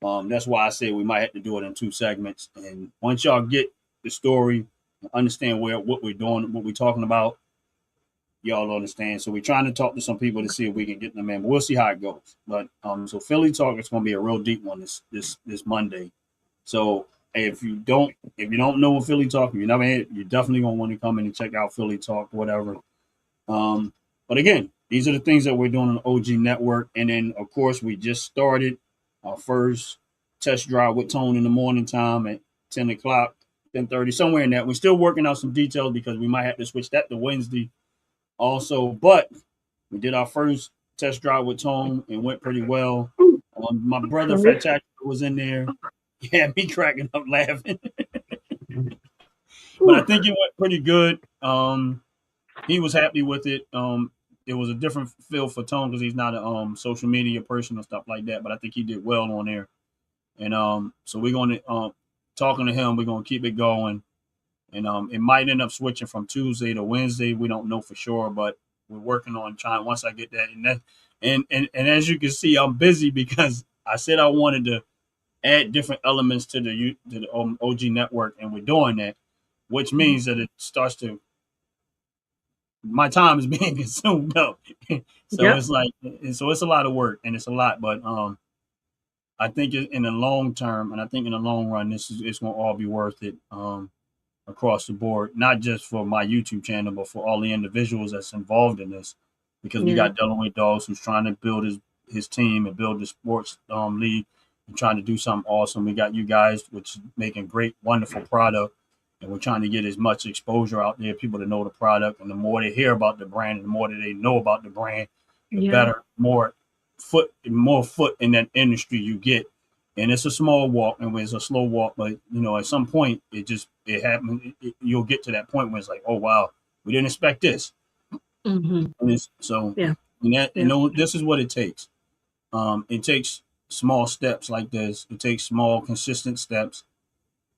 That's why I say we might have to do it in 2 segments. And once y'all get the story, understand what we're doing, what we're talking about, y'all understand. So we're trying to talk to some people to see if we can get them in. But we'll see how it goes. But so Philly Talk is going to be a real deep one this Monday. So if you don't know what Philly Talk, if you never had, you're definitely going to want to come in and check out Philly Talk, whatever. But again, these are the things that we're doing on the OG Network. And then, of course, we just started our first test drive with Tone in the morning time at 10 o'clock, 10:30, somewhere in that. We're still working out some details because we might have to switch that to Wednesday also. But we did our first test drive with Tone and went pretty well. My brother Fantastic was in there. He had me cracking up laughing. But I think it went pretty good. He was happy with it. It was a different feel for Tone because he's not a social media person and stuff like that. But I think he did well on there. And so we're going to talking to him. We're going to keep it going. And it might end up switching from Tuesday to Wednesday. We don't know for sure, but we're working on trying. Once I get that, and as you can see, I'm busy because I said I wanted to add different elements to the OG network, and we're doing that, which means that it starts to my time is being consumed up. So it's like, so it's a lot of work and it's a lot, but I think in the long term, and I think in the long run, it's going to all be worth it across the board, not just for my YouTube channel, but for all the individuals that's involved in this, because we got Delaware Dogs who's trying to build his team and build the sports league and trying to do something awesome. We got you guys, which is making great, wonderful product. And we're trying to get as much exposure out there, people to know the product. And the more they hear about the brand, and the more that they know about the brand, the better, more foot in that industry you get. And it's a small walk, and it's a slow walk, but at some point it happens. You'll get to that point where it's like, oh wow, we didn't expect this. And so this is what it takes. It takes small steps like this. It takes small, consistent steps.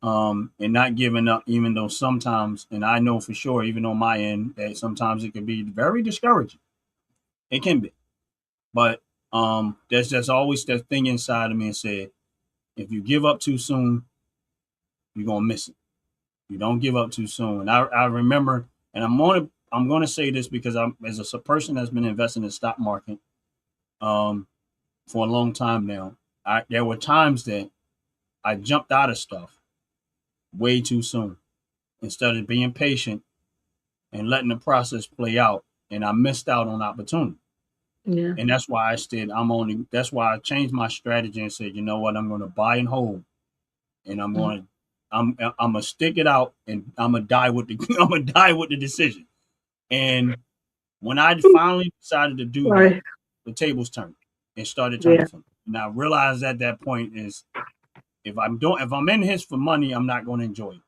And not giving up, even though sometimes, and I know for sure, even on my end, that sometimes it can be very discouraging. It can be, but there's just always that thing inside of me and said, if you give up too soon, you're gonna miss it. You don't give up too soon. And I remember, and I'm gonna say this because I'm as a person that's been investing in the stock market for a long time now. There were times that I jumped out of stuff way too soon instead of being patient and letting the process play out, and I missed out on opportunity. And that's why I said that's why I changed my strategy and said, you know what, I'm going to buy and hold, and I'm gonna stick it out, and I'm gonna die with the decision. And when I finally decided to do that, the tables turned and started turning for me. And I realized at that point is, if I'm in this for money, I'm not going to enjoy it.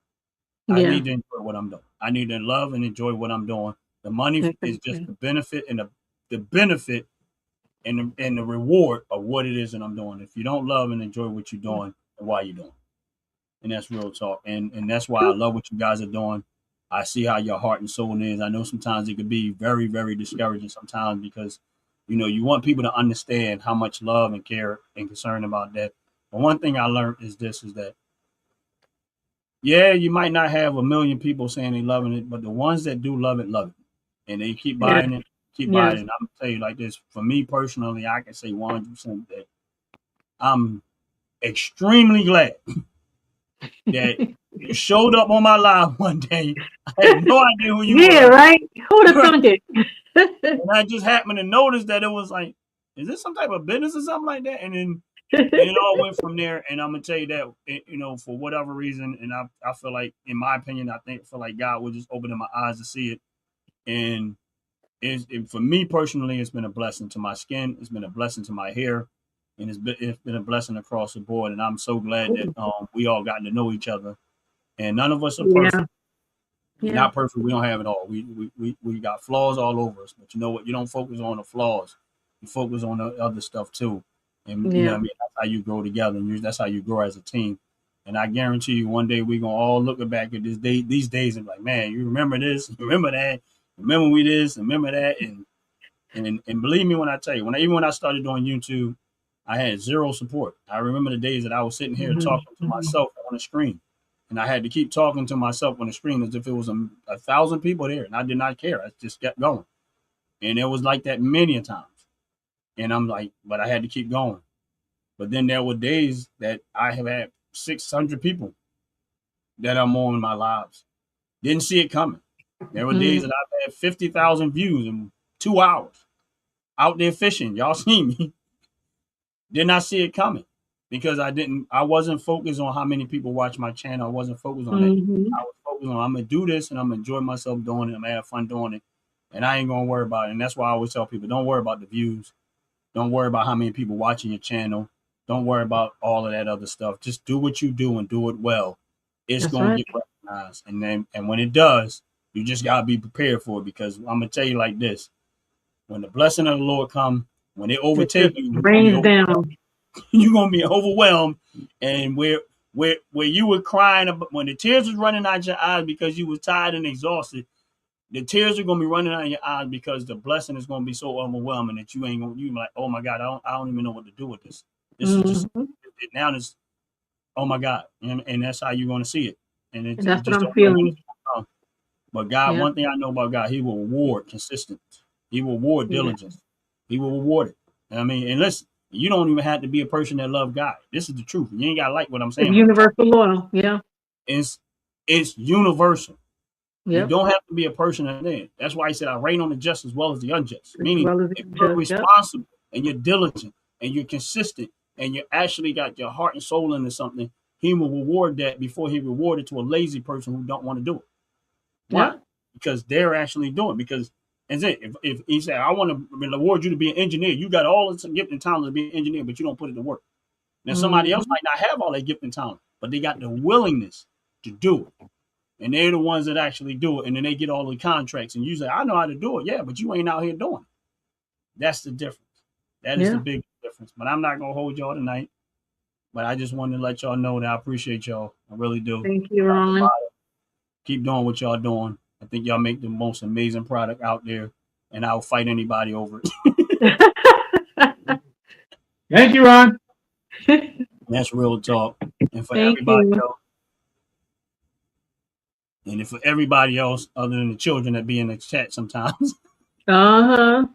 I need to enjoy what I'm doing. I need to love and enjoy what I'm doing. The money is just the benefit and the benefit and the reward of what it is that I'm doing. If you don't love and enjoy what you're doing, then why are you doing? And that's real talk. And that's why I love what you guys are doing. I see how your heart and soul is. I know sometimes it could be very, very discouraging sometimes because, you want people to understand how much love and care and concern about that. But one thing I learned is that, you might not have 1 million people saying they loving it, but the ones that do love it. And they keep buying it, buying it. And I'm going to tell you like this, for me personally, I can say 100% that I'm extremely glad that you showed up on my live one day. I had no idea who you were. Yeah, right? Who'd have thunk it? And I just happened to notice that it was like, is this some type of business or something like that? And then it all went from there. And I'm gonna tell you that, for whatever reason, and I feel like, in my opinion, I feel like God was just opening my eyes to see it. And for me personally, it's been a blessing to my skin. It's been a blessing to my hair, and it's been a blessing across the board. And I'm so glad that we all gotten to know each other and none of us are Yeah. perfect. We're Yeah. not perfect. We don't have it all. We got flaws all over us. But you know what? You don't focus on the flaws. You focus on the other stuff too. And you know what I Yeah. mean? That's how you grow together. And that's how you grow as a team. And I guarantee you, one day we're gonna all look back at these days, and be like, man, you remember this, you remember that, remember we this, remember that, and believe me when I tell you, even when I started doing YouTube, I had zero support. I remember the days that I was sitting here Mhm. talking to myself on the screen, and I had to keep talking to myself on the screen as if it was 1,000 people there, and I did not care. I just kept going, and it was like that many a times. And I'm like, but I had to keep going. But then there were days that I have had 600 people that are more in my lives. Didn't see it coming. There were days that I've had 50,000 views in 2 hours out there fishing. Y'all seen me. Did not see it coming because I wasn't focused on how many people watch my channel. I wasn't focused on that. Mhm. I was focused on I'm going to do this and I'm going to enjoy myself doing it. I'm going to have fun doing it. And I ain't going to worry about it. And that's why I always tell people, don't worry about the views. Don't worry about how many people watching your channel. Don't worry about all of that other stuff. Just do what you do and do it well. It's That's going to right. get recognized. And when it does, you just got to be prepared for it because I'm going to tell you like this. When the blessing of the Lord come, when they It overtake just you, rains down. you're going to be overwhelmed. And where you were crying, when the tears was running out your eyes because you was tired and exhausted, the tears are going to be running out of your eyes because the blessing is going to be so overwhelming that you ain't going to, you like, oh my God, I don't even know what to do with this. This is just, Mhm. now it's, oh my God. And that's how you're going to see it. And And you that's what just I'm don't know when it's feeling. going to come. But God, Yeah. one thing I know about God, he will reward consistency. He will reward Yeah. diligence. He will reward it. I mean, and listen, you don't even have to be a person that loves God. This is the truth. You ain't got to like what I'm It's saying, but I'm telling universal law. Yeah. you, it's universal. You Yep. don't have to be a person that is. That's why he said, I reign on the just as well as the unjust. As Meaning, well as if you're just. Yep. responsible and you're diligent and you're consistent and you actually got your heart and soul into something, he will reward that before he rewarded to a lazy person who don't want to do it. Why? Yep. Because they're actually doing it. Because as if he said, I want to reward you to be an engineer, you got all this gift and talent to be an engineer, but you don't put it to work. Now, somebody else Mhm. might not have all that gift and talent, but they got the willingness to do it. And they're the ones that actually do it. And then they get all the contracts. And you say, I know how to do it. Yeah, but you ain't out here doing it. That's the difference. That is the Yeah. big difference. But I'm not going to hold y'all tonight. But I just wanted to let y'all know that I appreciate y'all. I really do. Thank you, Ron. Keep doing what y'all doing. I think y'all make the most amazing product out there. And I'll fight anybody over it. Thank you, Ron. That's real talk. And for Thank everybody you. else, and for everybody else other than the children that be in the chat sometimes, Uh-huh.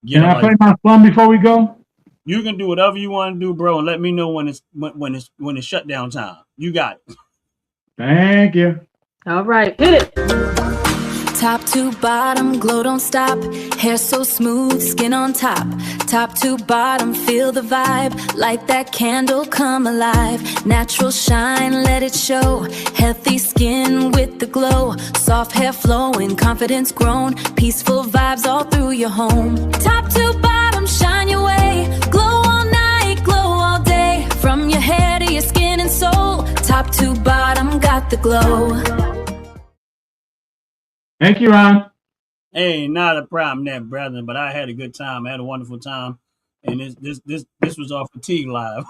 get Can a I play life. my song before we go? You can do whatever you want to do, bro, and let me know when it's shutdown time. You got it. Thank you. All right. Hit it. Top to bottom, glow don't stop. Hair so smooth, skin on top. Top to bottom, feel the vibe. Like that candle, come alive. Natural shine, let it show. Healthy skin with the glow. Soft hair flowing, confidence grown. Peaceful vibes all through your home. Top to bottom, shine your way. Glow all night, glow all day. From your hair to your skin and soul. Top to bottom, got the glow. Thank you, Ron. Hey, not a problem there, brother. But I had a good time. I had a wonderful time, and this was off Fatigue Live.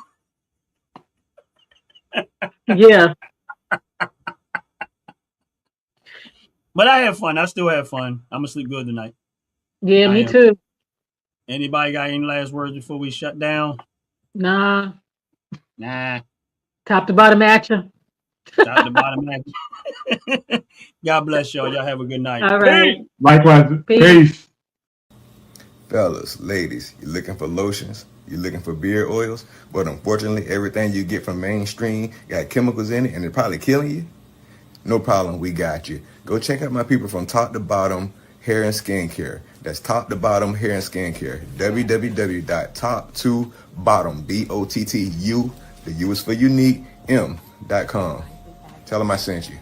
Yeah. But I had fun. I still had fun. I'm gonna sleep good tonight. Yeah, I me am. too. Anybody got any last words before we shut down? Nah. Nah. Top to bottom action. Top to bottom. God bless y'all. Y'all have a good night. All right. Peace. Likewise. Peace. Peace. Fellas, ladies, you're looking for lotions, you're looking for beard oils, but unfortunately everything you get from mainstream got chemicals in it and they're probably killing you? No problem, we got you. Go check out my people from Top to Bottom Hair and Skincare. That's Top to Bottom Hair and Skincare. www.top2bottom, BOTTU, the U is for unique, M.com. Tell them I sent you.